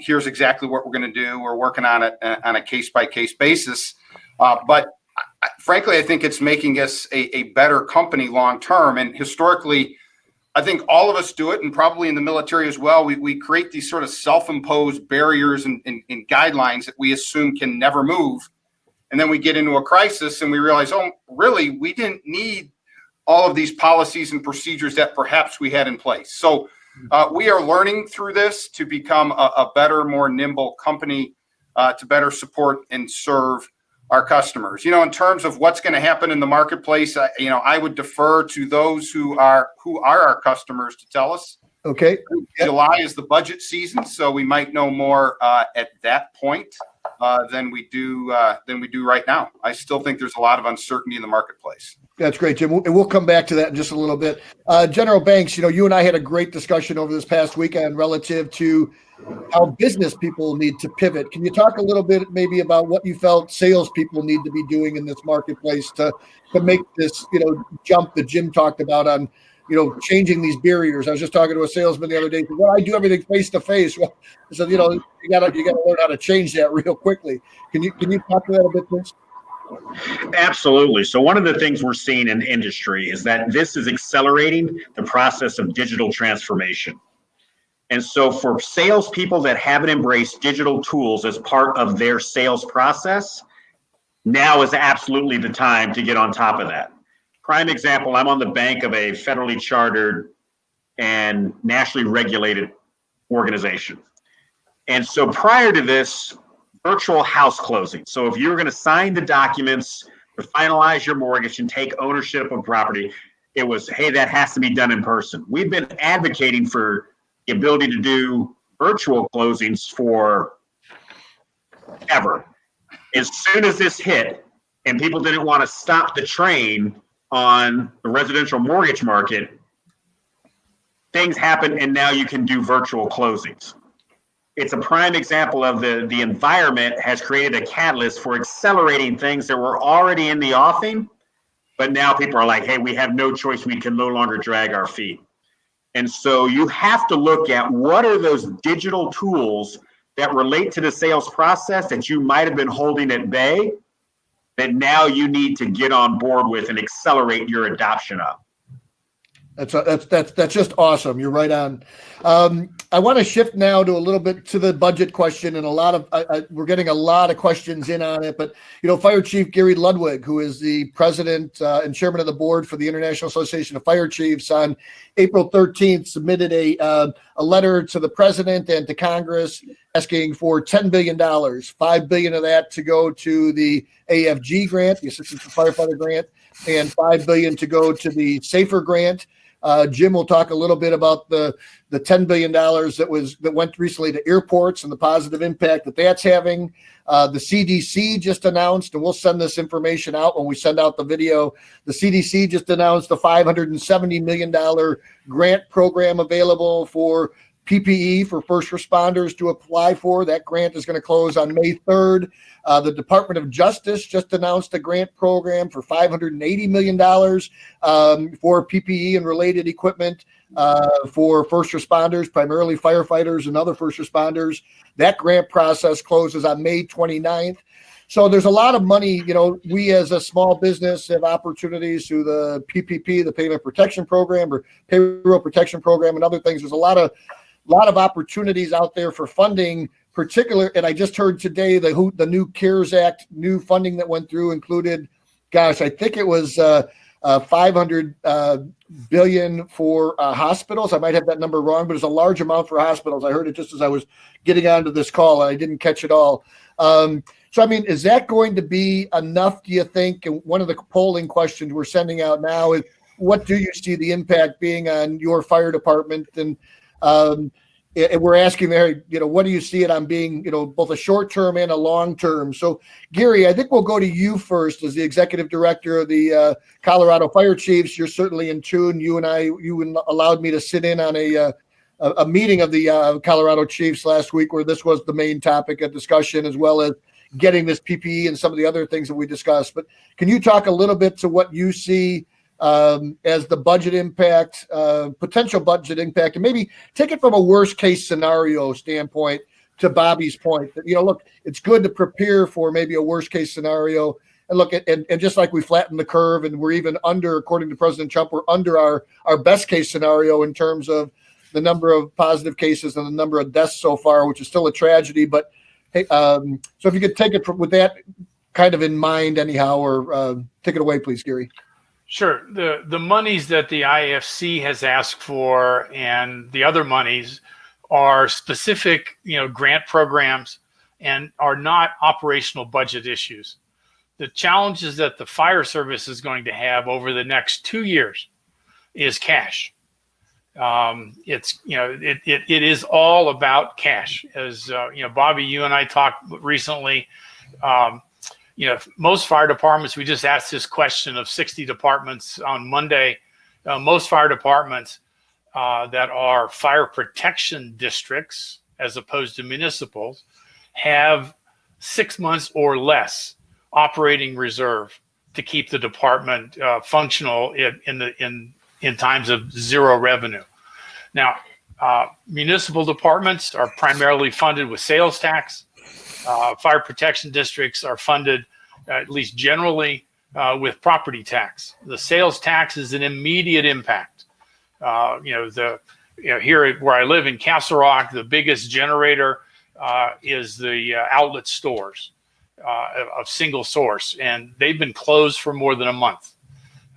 Speaker 5: here's exactly what we're going to do. We're working on it on a case by case basis. But frankly, I think it's making us a better company long term. And historically, I think all of us do it, and probably in the military as well. We create these sort of self-imposed barriers and guidelines that we assume can never move. And then we get into a crisis and we realize, oh, really, we didn't need all of these policies and procedures that perhaps we had in place. So we are learning through this to become a better, more nimble company to better support and serve our customers. In terms of what's going to happen in the marketplace, I would defer to those who are our customers to tell us.
Speaker 1: Okay.
Speaker 5: July is the budget season, so we might know more at that point than we do right now. I still think there's a lot of uncertainty in the marketplace.
Speaker 1: That's great, Jim. And we'll come back to that in just a little bit. General Banks, you and I had a great discussion over this past weekend relative to how business people need to pivot. Can you talk a little bit maybe about what you felt salespeople need to be doing in this marketplace to make this, jump that Jim talked about on, changing these barriers? I was just talking to a salesman the other day. Well, I do everything face to face. Well, so you gotta learn how to change that real quickly. Can you talk to that a bit, please?
Speaker 6: Absolutely. So one of the things we're seeing in industry is that this is accelerating the process of digital transformation. And so for salespeople that haven't embraced digital tools as part of their sales process, now is absolutely the time to get on top of that. Prime example, I'm on the bank of a federally chartered and nationally regulated organization. And so prior to this, virtual house closing. So if you're going to sign the documents to finalize your mortgage and take ownership of property, it was, hey, that has to be done in person. We've been advocating for the ability to do virtual closings for ever. As soon as this hit and people didn't want to stop the train on the residential mortgage market, things happened and now you can do virtual closings. It's a prime example of the environment has created a catalyst for accelerating things that were already in the offing, but now people are like, hey, we have no choice. We can no longer drag our feet. And so you have to look at what are those digital tools that relate to the sales process that you might have been holding at bay that now you need to get on board with and accelerate your adoption of.
Speaker 1: That's just awesome. You're right on. I want to shift now to a little bit to the budget question, and a lot of we're getting a lot of questions in on it. But Fire Chief Garry Ludwig, who is the president and chairman of the board for the International Association of Fire Chiefs, on April 13th submitted a letter to the president and to Congress asking for $10 billion, $5 billion of that to go to the AFG grant, the Assistance to Firefighter grant, and $5 billion to go to the SAFER grant. Jim will talk a little bit about the $10 billion that went recently to airports and the positive impact that that's having. The CDC just announced, and we'll send this information out when we send out the video. The CDC just announced a $570 million grant program available for PPE for first responders to apply for. That grant is going to close on May 3rd. The Department of Justice just announced a grant program for $580 million for PPE and related equipment for first responders, primarily firefighters and other first responders. That grant process closes on May 29th. So there's a lot of money. We as a small business have opportunities through the PPP, the Payment Protection Program, or Payroll Protection Program, and other things. There's a lot of opportunities out there for funding, and I just heard today the new CARES Act, new funding that went through included, I think it was 500 billion for hospitals. I might have that number wrong, but it's a large amount for hospitals. I heard it just as I was getting onto this call, and I didn't catch it all. So, I mean, is that going to be enough, do you think? And one of the polling questions we're sending out now is, what do you see the impact being on your fire department? And we're asking there, what do you see it on being, both a short term and a long term? So, Garry, I think we'll go to you first as the executive director of the Colorado Fire Chiefs. You're certainly in tune. You allowed me to sit in on a meeting of the Colorado Chiefs last week where this was the main topic of discussion, as well as getting this PPE and some of the other things that we discussed. But can you talk a little bit to what you see as the budget impact, potential budget impact, and maybe take it from a worst case scenario standpoint to Bobby's point that, look, it's good to prepare for maybe a worst case scenario. And look, and just like we flattened the curve and we're even under, according to President Trump, we're under our best case scenario in terms of the number of positive cases and the number of deaths so far, which is still a tragedy. But hey, so if you could take it with that kind of in mind anyhow, or take it away, please, Garry.
Speaker 3: Sure. The monies that the IFC has asked for and the other monies are specific, grant programs and are not operational budget issues. The challenges that the fire service is going to have over the next 2 years is cash. It is all about cash. As Bobby, you and I talked recently. Most fire departments, we just asked this question of 60 departments on Monday. Most fire departments that are fire protection districts, as opposed to municipals, have 6 months or less operating reserve to keep the department functional in times of zero revenue. Now, municipal departments are primarily funded with sales tax. Fire protection districts are funded, at least generally, with property tax. The sales tax is an immediate impact. Here where I live in Castle Rock, the biggest generator is the outlet stores of single source, and they've been closed for more than a month.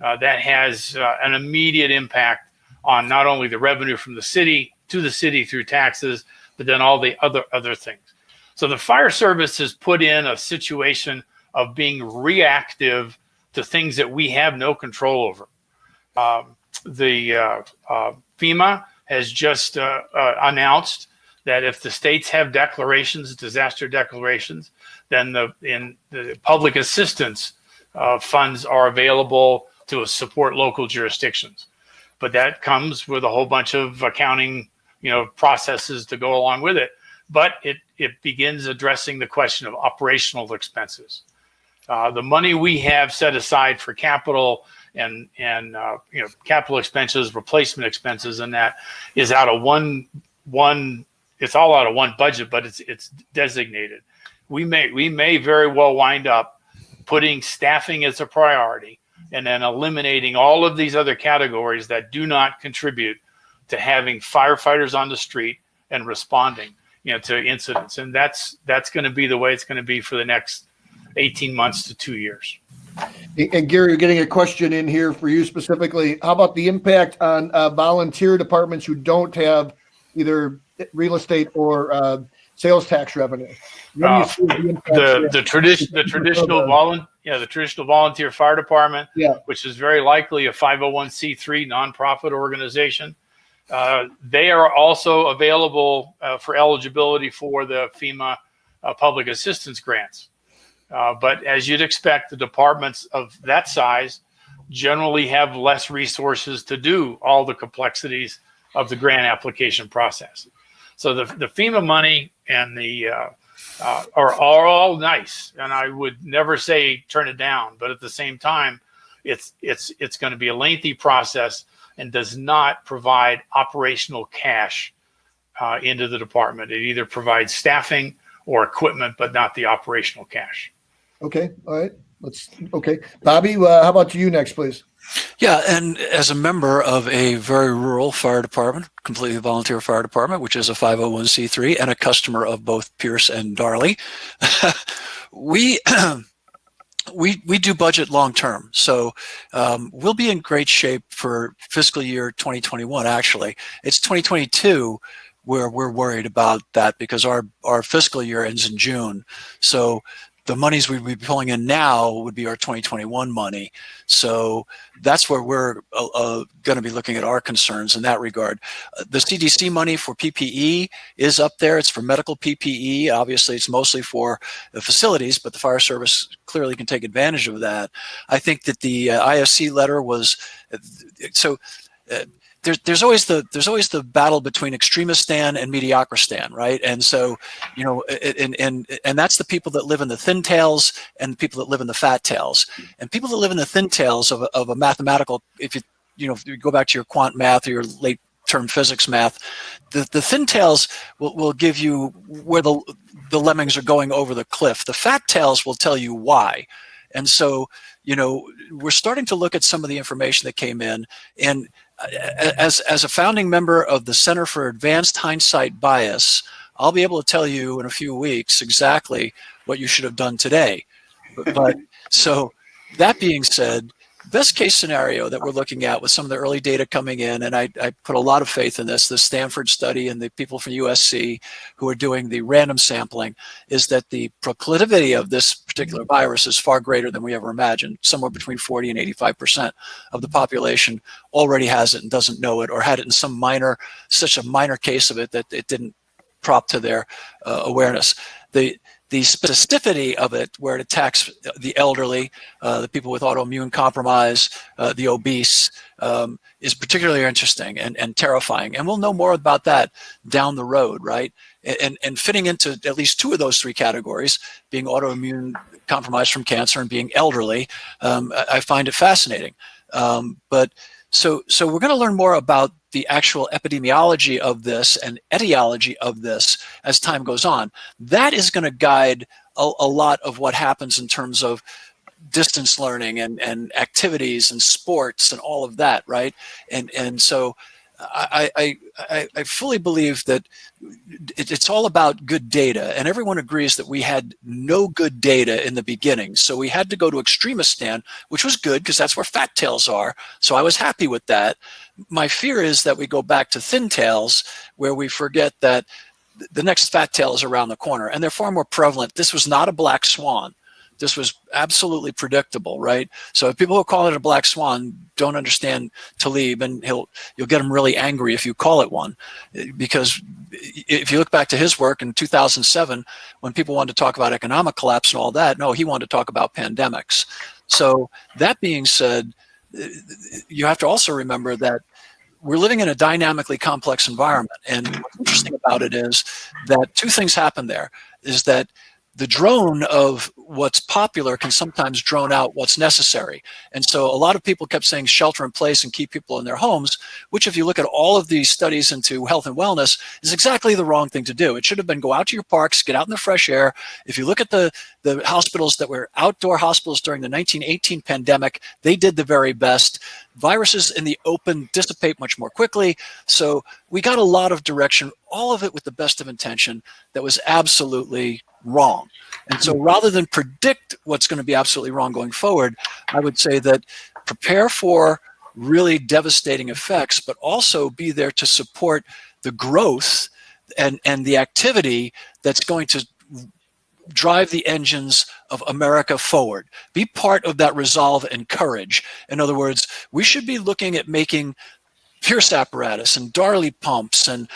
Speaker 3: That has an immediate impact on not only the revenue from the city to the city through taxes, but then all the other things. So the fire service is put in a situation of being reactive to things that we have no control over. FEMA has just announced that if the states have declarations, disaster declarations, then the public assistance funds are available to support local jurisdictions. But that comes with a whole bunch of accounting, processes to go along with it. But it begins addressing the question of operational expenses. The money we have set aside for capital and capital expenses, replacement expenses, and that is out of one. It's all out of one budget, but it's designated. We may very well wind up putting staffing as a priority, and then eliminating all of these other categories that do not contribute to having firefighters on the street and responding, to incidents. And that's going to be the way it's going to be for the next 18 months to 2 years.
Speaker 1: And Garry, you're getting a question in here for you specifically. How about the impact on volunteer departments who don't have either real estate or sales tax revenue?
Speaker 3: The traditional volunteer fire department, which is very likely a 501c3 nonprofit organization. They are also available for eligibility for the FEMA public assistance grants. But as you'd expect, the departments of that size generally have less resources to do all the complexities of the grant application process. So the FEMA money and the are all nice, and I would never say turn it down. But at the same time, it's going to be a lengthy process and does not provide operational cash into the department. It either provides staffing or equipment, but not the operational cash.
Speaker 1: Okay. All right. Okay. Bobby, how about you next, please?
Speaker 4: Yeah, and as a member of a very rural fire department, completely volunteer fire department, which is a 501c3 and a customer of both Pierce and Darley, we we do budget long term. So we'll be in great shape for fiscal year 2021. Actually, it's 2022 where we're worried about that because our fiscal year ends in June. So the monies we'd be pulling in now would be our 2021 money. So that's where we're going to be looking at our concerns in that regard. The CDC money for PPE is up there. It's for medical PPE. Obviously, it's mostly for the facilities, but the fire service clearly can take advantage of that. I think that the ISC letter was so. There's always the battle between extremistan and mediocristan, right? And so, you know, and that's the people that live in the thin tails and the people that live in the fat tails. And people that live in the thin tails of a mathematical, if you go back to your quant math or your late term physics math, the thin tails will give you where the lemmings are going over the cliff. The fat tails will tell you why. And so, you know, we're starting to look at some of the information that came in, and as a founding member of the Center for Advanced Hindsight Bias, I'll be able to tell you in a few weeks exactly what you should have done today. But so that being said, best case scenario that we're looking at with some of the early data coming in, and I put a lot of faith in this, the Stanford study and the people from USC who are doing the random sampling, is that the proclivity of this particular virus is far greater than we ever imagined. Somewhere between 40 and 85% of the population already has it and doesn't know it, or had it in such a minor case of it that it didn't prop to their awareness. The specificity of it, where it attacks the elderly, the people with autoimmune compromise, the obese, is particularly interesting and terrifying. And we'll know more about that down the road, right? And fitting into at least two of those three categories, being autoimmune compromised from cancer and being elderly, I find it fascinating. But so we're going to learn more about the actual epidemiology of this and etiology of this as time goes on. That is going to guide a lot of what happens in terms of distance learning and activities and sports and all of that, right? And so I fully believe that it's all about good data, and everyone agrees that we had no good data in the beginning. So we had to go to extremistan, which was good because that's where fat tails are. So I was happy with that. My fear is that we go back to thin tails, where we forget that the next fat tail is around the corner, and they're far more prevalent. This was not a black swan. This was absolutely predictable, right? So if people who call it a black swan don't understand Taleb, and you'll get him really angry if you call it one, because if you look back to his work in 2007, when people wanted to talk about economic collapse and all that, no, he wanted to talk about pandemics. So that being said, you have to also remember that we're living in a dynamically complex environment. And what's interesting about it is that two things happen there, is that the drone of what's popular can sometimes drone out what's necessary. And so a lot of people kept saying shelter in place and keep people in their homes, which if you look at all of these studies into health and wellness is exactly the wrong thing to do. It should have been go out to your parks, get out in the fresh air. If you look at the hospitals that were outdoor hospitals during the 1918 pandemic, they did the very best. Viruses in the open dissipate much more quickly. So we got a lot of direction, all of it with the best of intention, that was absolutely wrong. And so rather than predict what's going to be absolutely wrong going forward, I would say that prepare for really devastating effects, but also be there to support the growth and the activity that's going to drive the engines of America forward. Be part of that resolve and courage. In other words, we should be looking at making Pierce apparatus and Darley pumps and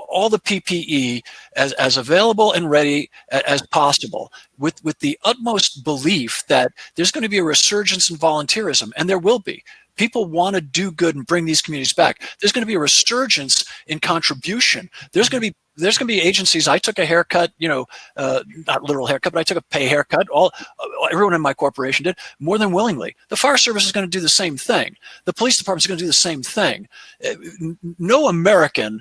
Speaker 4: all the PPE as available and ready as possible, with the utmost belief that there's going to be a resurgence in volunteerism, and there will be. People want to do good and bring these communities back. There's going to be a resurgence in contribution. There's going to be agencies. I took a haircut, not literal haircut, but I took a pay haircut. Everyone in my corporation did, more than willingly. The fire service is going to do the same thing. The police department is going to do the same thing. No American,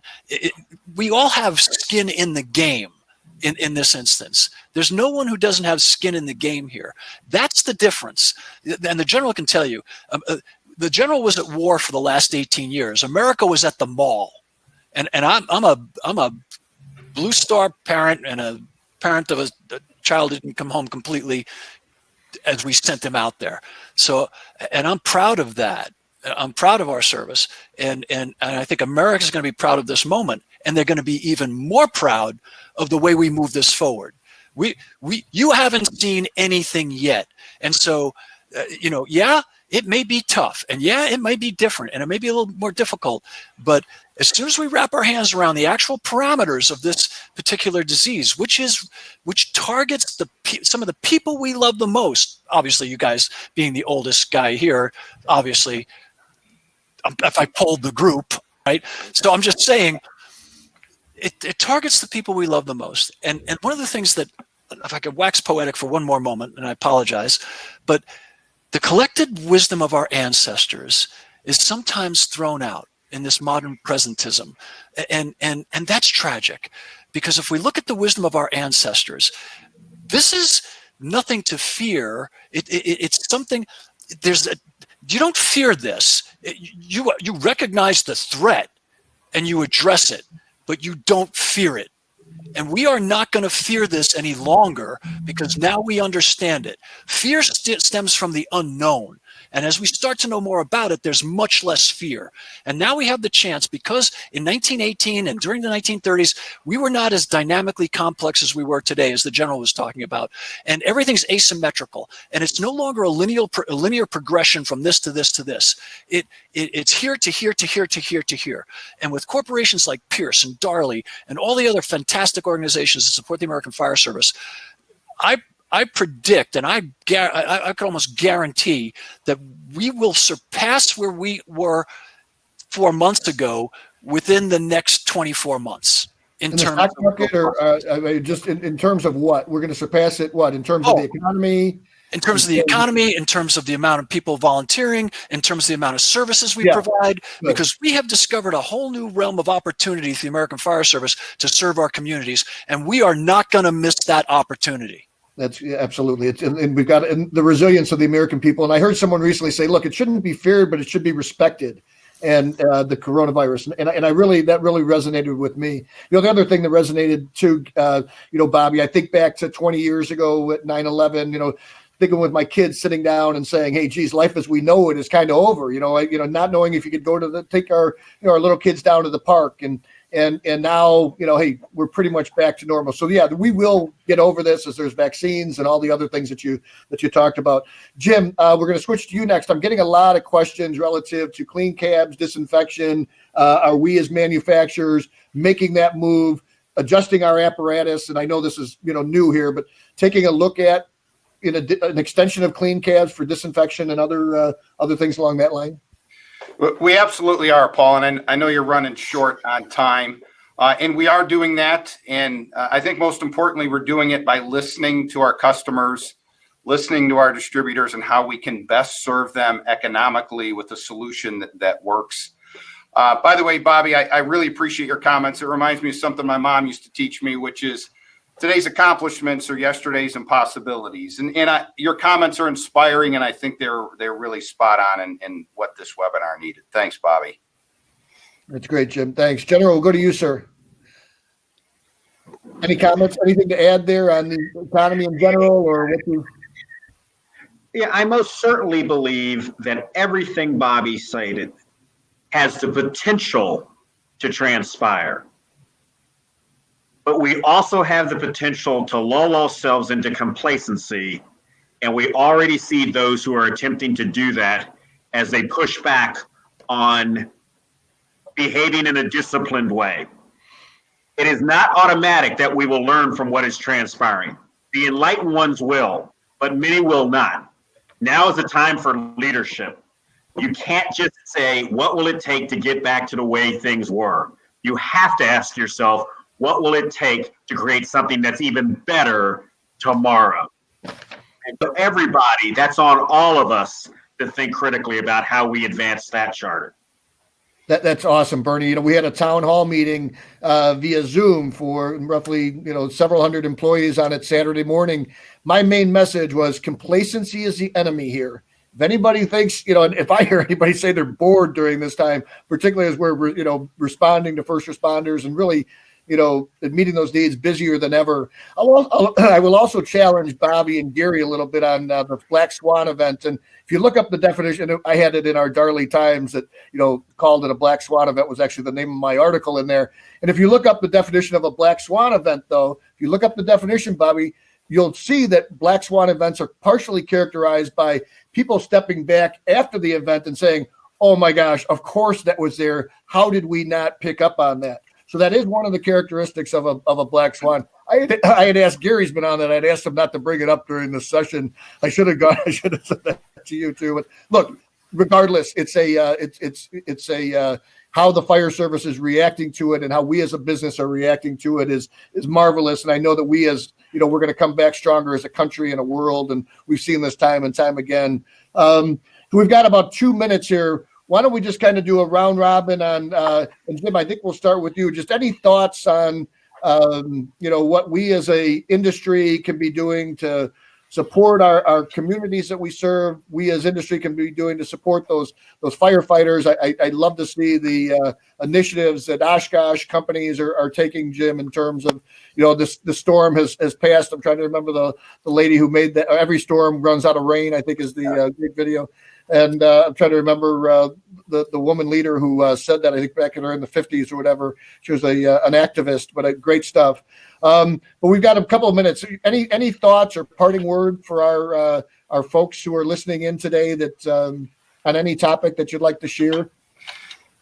Speaker 4: we all have skin in the game. in this instance. There's no one who doesn't have skin in the game here. That's the difference. And the general can tell you, the general was at war for the last 18 years. America was at the mall. And I'm a Blue Star parent and a parent of a child who didn't come home completely as we sent them out there. So, and I'm proud of that. I'm proud of our service. And I think America's going to be proud of this moment. And they're going to be even more proud of the way we move this forward. You haven't seen anything yet. And so, yeah, it may be tough, and yeah, it might be different, and it may be a little more difficult. But as soon as we wrap our hands around the actual parameters of this particular disease, which targets some of the people we love the most, obviously you guys being the oldest guy here, obviously, if I polled the group, right? So I'm just saying, it targets the people we love the most. And one of the things that, if I could wax poetic for one more moment, and I apologize, but the collected wisdom of our ancestors is sometimes thrown out in this modern presentism. And that's tragic, because if we look at the wisdom of our ancestors, this is nothing to fear. It's something, you don't fear this. You recognize the threat and you address it, but you don't fear it. And we are not going to fear this any longer, because now we understand it. Fear stems from the unknown. And as we start to know more about it, there's much less fear. And now we have the chance, because in 1918 and during the 1930s, we were not as dynamically complex as we were today, as the general was talking about. And everything's asymmetrical. And it's no longer a linear progression from this to this to this. It's here to here to here to here to here. And with corporations like Pierce and Darley and all the other fantastic organizations that support the American Fire Service, I predict, and I could almost guarantee, that we will surpass where we were 4 months ago within the next 24 months. In terms
Speaker 1: the stock market, or just in terms of what? We're going to surpass it, what? In terms of the economy?
Speaker 4: In terms of the economy, in terms of the amount of people volunteering, in terms of the amount of services we provide, because we have discovered a whole new realm of opportunity through the American Fire Service to serve our communities, and we are not going to miss that opportunity.
Speaker 1: That's absolutely. And we've got the resilience of the American people. And I heard someone recently say, look, it shouldn't be feared, but it should be respected. And the coronavirus. And that really resonated with me. The other thing that resonated too, Bobby, I think back to 20 years ago at 9/11, thinking with my kids sitting down and saying, hey, geez, life as we know it is kind of over, not knowing if you could go take our little kids down to the park and now, hey, we're pretty much back to normal. So yeah, we will get over this as there's vaccines and all the other things that you talked about. Jim, we're going to switch to you next. I'm getting a lot of questions relative to clean cabs, disinfection. Are we as manufacturers making that move, adjusting our apparatus? And I know this is, new here, but taking a look at an extension of clean cabs for disinfection and other things along that line.
Speaker 5: We absolutely are, Paul, and I know you're running short on time, and we are doing that. And I think most importantly, we're doing it by listening to our customers, listening to our distributors, and how we can best serve them economically with a solution that works. By the way, Bobby, I really appreciate your comments. It reminds me of something my mom used to teach me, which is today's accomplishments are yesterday's impossibilities. And your comments are inspiring, and I think they're really spot on in what this webinar needed. Thanks, Bobby.
Speaker 1: That's great, Jim. Thanks. General, we'll go to you, sir. Any comments, anything to add there on the economy in general, or what you?
Speaker 6: Yeah, I most certainly believe that everything Bobby cited has the potential to transpire. But we also have the potential to lull ourselves into complacency. And we already see those who are attempting to do that as they push back on behaving in a disciplined way. It is not automatic that we will learn from what is transpiring. The enlightened ones will, but many will not. Now is the time for leadership. You can't just say, what will it take to get back to the way things were? You have to ask yourself, what will it take to create something that's even better tomorrow? And so everybody, that's on all of us to think critically about how we advance that charter.
Speaker 1: That's awesome, Bernie. We had a town hall meeting via Zoom for roughly, several hundred employees on it Saturday morning. My main message was complacency is the enemy here. If anybody thinks, if I hear anybody say they're bored during this time, particularly as we're, responding to first responders and really, meeting those needs busier than ever. I will also challenge Bobby and Gary a little bit on the Black Swan event. And if you look up the definition, I had it in our Darley Times that, called it a Black Swan event was actually the name of my article in there. And if you look up the definition of a Black Swan event, though, if you look up the definition, Bobby, you'll see that Black Swan events are partially characterized by people stepping back after the event and saying, oh my gosh, of course that was there. How did we not pick up on that? So that is one of the characteristics of a Black Swan. I had asked, Gary's been on that. I'd asked him not to bring it up during the session. I should have said that to you too. But look, regardless, it's how the fire service is reacting to it and how we as a business are reacting to it is marvelous. And I know that we as, we're going to come back stronger as a country and a world. And we've seen this time and time again. We've got about 2 minutes here. Why don't we just kind of do a round robin on, and Jim, I think we'll start with you. Just any thoughts on, what we as a industry can be doing to support our communities that we serve. We as industry can be doing to support those firefighters. I'd love to see the initiatives that Oshkosh companies are taking, Jim, in terms of, the storm has passed. I'm trying to remember the lady who made that. Every storm runs out of rain, I think is the great video. And I'm trying to remember the woman leader who said that, I think back in the 50s or whatever. She was an activist, but great stuff. But we've got a couple of minutes. Any thoughts or parting word for our folks who are listening in today that on any topic that you'd like to share?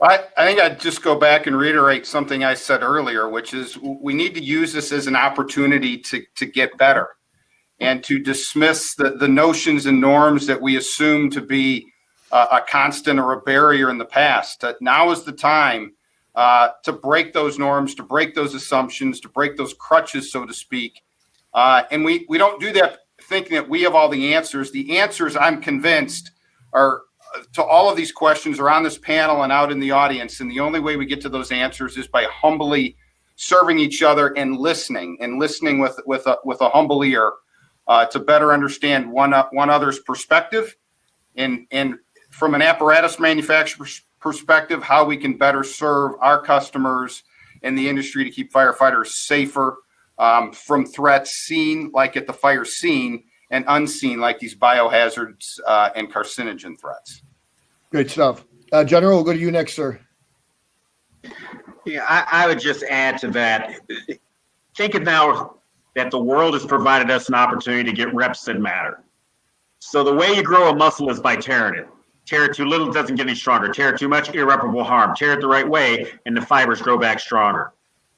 Speaker 5: I think I'd just go back and reiterate something I said earlier, which is we need to use this as an opportunity to get better and to dismiss the notions and norms that we assume to be a constant or a barrier in the past. Now is the time to break those norms, to break those assumptions, to break those crutches, so to speak. And we don't do that thinking that we have all the answers. The answers, I'm convinced, are to all of these questions are on this panel and out in the audience. And the only way we get to those answers is by humbly serving each other and listening with a humble ear to better understand one other's perspective and from an apparatus manufacturer's perspective, how we can better serve our customers and the industry to keep firefighters safer from threats seen like at the fire scene and unseen like these biohazards and carcinogen threats.
Speaker 1: Great stuff. General, we'll go to you next, sir.
Speaker 6: Yeah, I would just add to that. Think of now that the world has provided us an opportunity to get reps that matter. So the way you grow a muscle is by tearing it. Tear it too little, it doesn't get any stronger. Tear it too much, irreparable harm. Tear it the right way, and the fibers grow back stronger.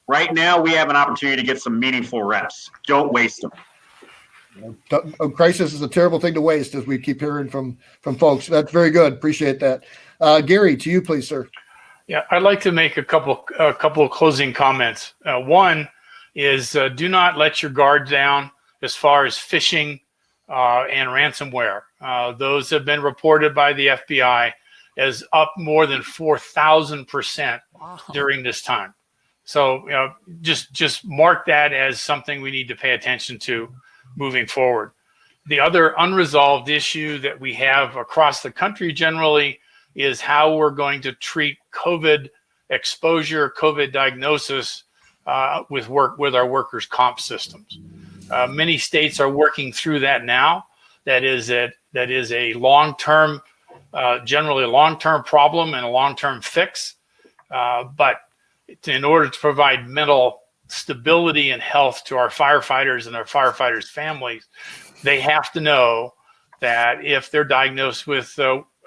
Speaker 6: Right now, we have an opportunity to get some meaningful reps. Don't waste them.
Speaker 1: A crisis is a terrible thing to waste, as we keep hearing from folks. That's very good. Appreciate that. Gary, to you, please, sir.
Speaker 3: Yeah, I'd like to make a couple of closing comments. One is do not let your guard down as far as phishing and ransomware. Those have been reported by the FBI as up more than 4,000% during this time. So just mark that as something we need to pay attention to moving forward. The other unresolved issue that we have across the country generally is how we're going to treat COVID exposure, COVID diagnosis with our workers' comp systems. Many states are working through that now. That is a long-term, generally a long-term problem and a long-term fix. But in order to provide mental stability and health to our firefighters and our firefighters' families, they have to know that if they're diagnosed with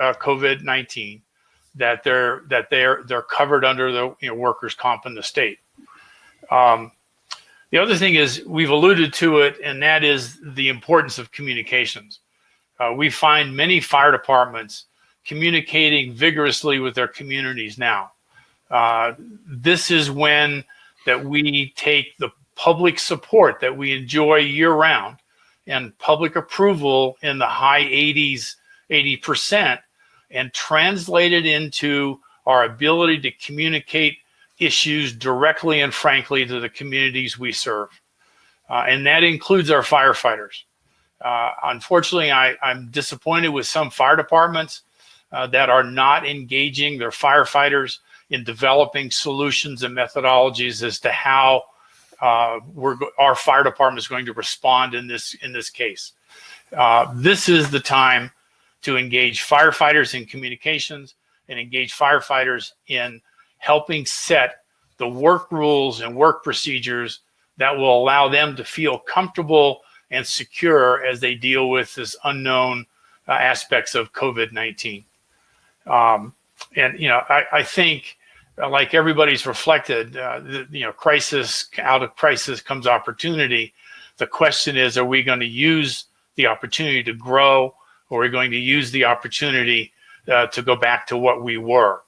Speaker 3: COVID-19, that they're covered under the workers' comp in the state. The other thing is we've alluded to it, and that is the importance of communications. We find many fire departments communicating vigorously with their communities now. This is when that we take the public support that we enjoy year-round and public approval in the high 80%, and translate it into our ability to communicate issues directly and frankly to the communities we serve. And that includes our firefighters. Unfortunately, I'm disappointed with some fire departments that are not engaging their firefighters in developing solutions and methodologies as to how our fire department is going to respond in this case. This is the time to engage firefighters in communications and engage firefighters in helping set the work rules and work procedures that will allow them to feel comfortable and secure as they deal with this unknown aspects of COVID-19. And, you know, I think, like everybody's reflected, crisis, out of crisis comes opportunity. The question is, are we going to use the opportunity to grow, or are we going to use the opportunity to go back to what we were?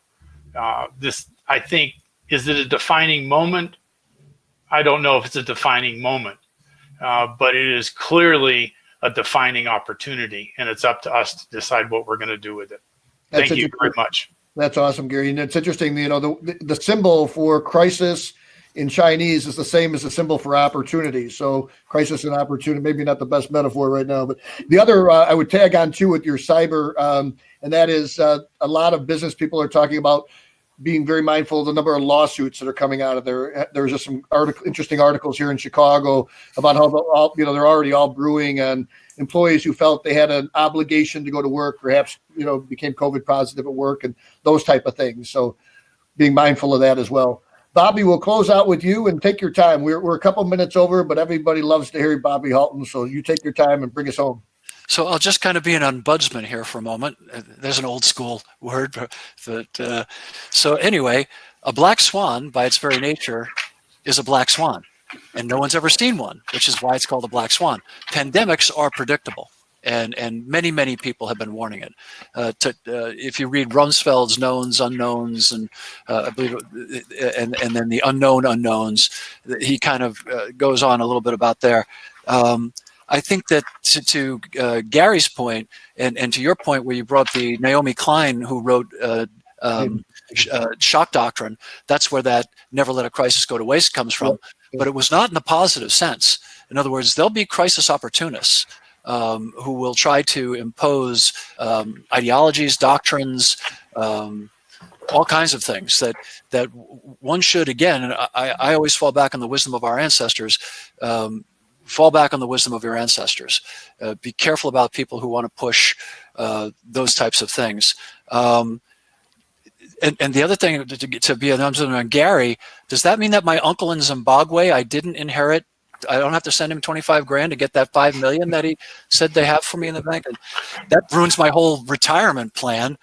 Speaker 3: This, I think, is it a defining moment? I don't know if it's a defining moment, but it is clearly a defining opportunity, and it's up to us to decide what we're going to do with it. Thank you very much.
Speaker 1: That's awesome, Gary. And it's interesting, you know, the symbol for crisis in Chinese is the same as the symbol for opportunity. So crisis and opportunity, maybe not the best metaphor right now, but the other I would tag on too with your cyber, and that is a lot of business people are talking about being very mindful of the number of lawsuits that are coming out of there. There's just some interesting articles here in Chicago about how they're already all brewing on employees who felt they had an obligation to go to work, perhaps, became COVID positive at work and those type of things. So being mindful of that as well. Bobby, we'll close out with you and take your time. We're a couple minutes over, but everybody loves to hear Bobby Halton. So you take your time and bring us home.
Speaker 4: So I'll just kind of be an ombudsman here for a moment. There's an old school word, but so anyway, a black swan by its very nature is a black swan, and no one's ever seen one, which is why it's called a black swan. Pandemics are predictable, and many people have been warning it. If you read Rumsfeld's knowns, unknowns, and I believe, and then the unknown unknowns, he kind of goes on a little bit about there. I think that to Gary's point, and to your point where you brought the Naomi Klein who wrote Shock Doctrine, that's where that never let a crisis go to waste comes from. But it was not in a positive sense. In other words, there'll be crisis opportunists who will try to impose ideologies, doctrines, all kinds of things that one should, again, and I always fall back on the wisdom of our ancestors, fall back on the wisdom of your ancestors. Be careful about people who want to push those types of things. And the other thing, to be an ombudsman on Gary, does that mean that my uncle in Zimbabwe, I didn't inherit? I don't have to send him 25 grand to get that 5 million that he said they have for me in the bank? And that ruins my whole retirement plan.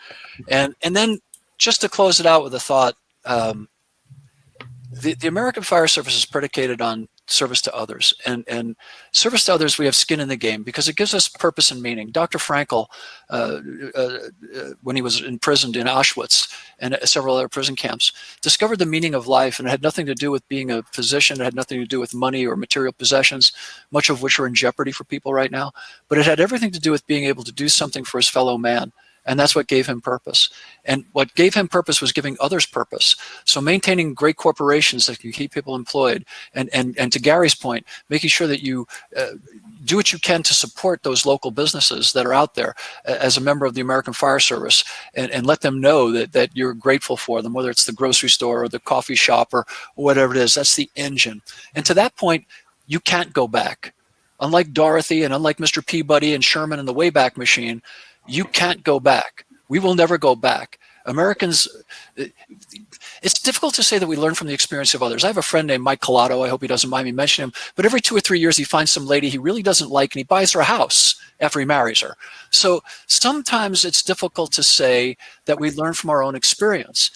Speaker 4: And then just to close it out with a thought, the American Fire Service is predicated on service to others, and service to others, we have skin in the game because it gives us purpose and meaning. Dr. Frankl, when he was imprisoned in Auschwitz and several other prison camps, discovered the meaning of life, and it had nothing to do with being a physician. It had nothing to do with money or material possessions, much of which are in jeopardy for people right now, but it had everything to do with being able to do something for his fellow man. And that's what gave him purpose. And what gave him purpose was giving others purpose. So maintaining great corporations that can keep people employed. And to Gary's point, making sure that you do what you can to support those local businesses that are out there as a member of the American Fire Service, and let them know that you're grateful for them, whether it's the grocery store or the coffee shop or whatever it is. That's the engine. And to that point, you can't go back. Unlike Dorothy and unlike Mr. Peabody and Sherman and the Wayback Machine, you can't go back. We will never go back. Americans, it's difficult to say that we learn from the experience of others. I have a friend named Mike Collado. I hope he doesn't mind me mentioning him. But every 2 or 3 years, he finds some lady he really doesn't like, and he buys her a house after he marries her. So sometimes it's difficult to say that we learn from our own experience.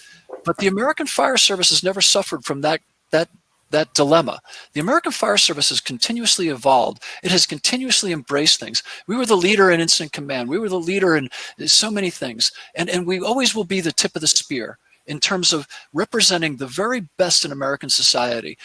Speaker 4: But the American Fire Service has never suffered from that dilemma. The American Fire Service has continuously evolved. It has continuously embraced things. We were the leader in incident command. We were the leader in so many things. And we always will be the tip of the spear in terms of representing the very best in American society.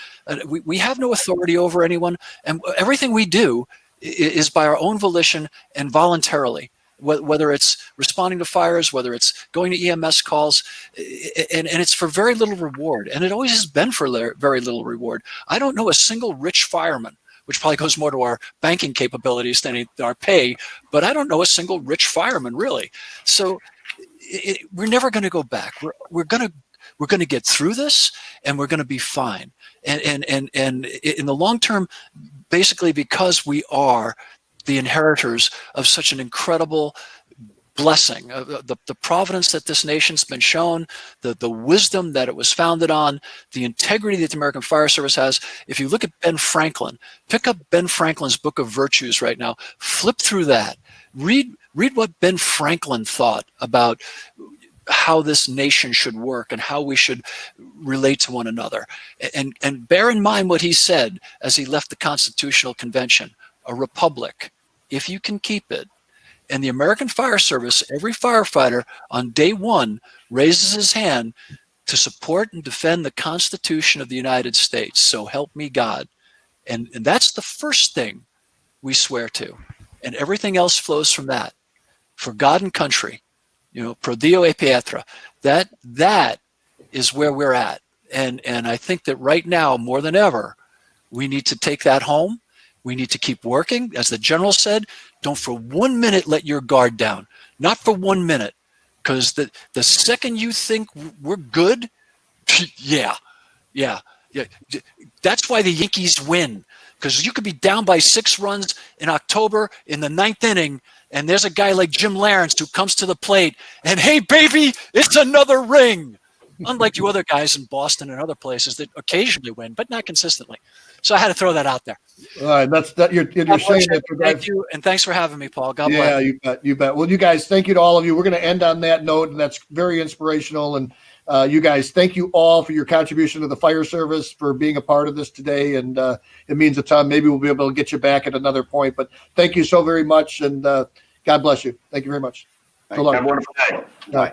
Speaker 4: We have no authority over anyone, and everything we do is by our own volition and voluntarily. whether it's responding to fires, whether it's going to EMS calls, and it's for very little reward. And it always has been for very little reward. I don't know a single rich fireman, which probably goes more to our banking capabilities than our pay, but I don't know a single rich fireman really. So we're never going to go back. We're going to get through this, and we're going to be fine. And in the long term, basically because we are the inheritors of such an incredible blessing, the providence that this nation's been shown, the wisdom that it was founded on, the integrity that the American Fire Service has. If you look at Ben Franklin, pick up Ben Franklin's Book of Virtues right now, flip through that, read what Ben Franklin thought about how this nation should work and how we should relate to one another. And bear in mind what he said as he left the Constitutional Convention: a republic, if you can keep it. And the American Fire Service, every firefighter on day one raises his hand to support and defend the Constitution of the United States. So help me God. And that's the first thing we swear to. And everything else flows from that. For God and country, pro Dio e pietra. That is where we're at. And I think that right now, more than ever, we need to take that home. We need to keep working. As the general said, don't for 1 minute let your guard down. Not for 1 minute. Because the second you think we're good, yeah. That's why the Yankees win. Because you could be down by 6 runs in October in the 9th inning, and there's a guy like Jim Lawrence who comes to the plate, and hey, baby, it's another ring. Unlike you other guys in Boston and other places that occasionally win, but not consistently. So I had to throw that out there.
Speaker 1: All right, you're saying that.
Speaker 4: Thank you, and thanks for having me, Paul. God
Speaker 1: bless.
Speaker 4: Yeah,
Speaker 1: you bet. Well, you guys, thank you to all of you. We're going to end on that note, and that's very inspirational. And you guys, thank you all for your contribution to the fire service, for being a part of this today, and it means a ton. Maybe we'll be able to get you back at another point, but thank you so very much, and God bless you. Thank you very much.
Speaker 6: Have a wonderful day.
Speaker 1: Bye.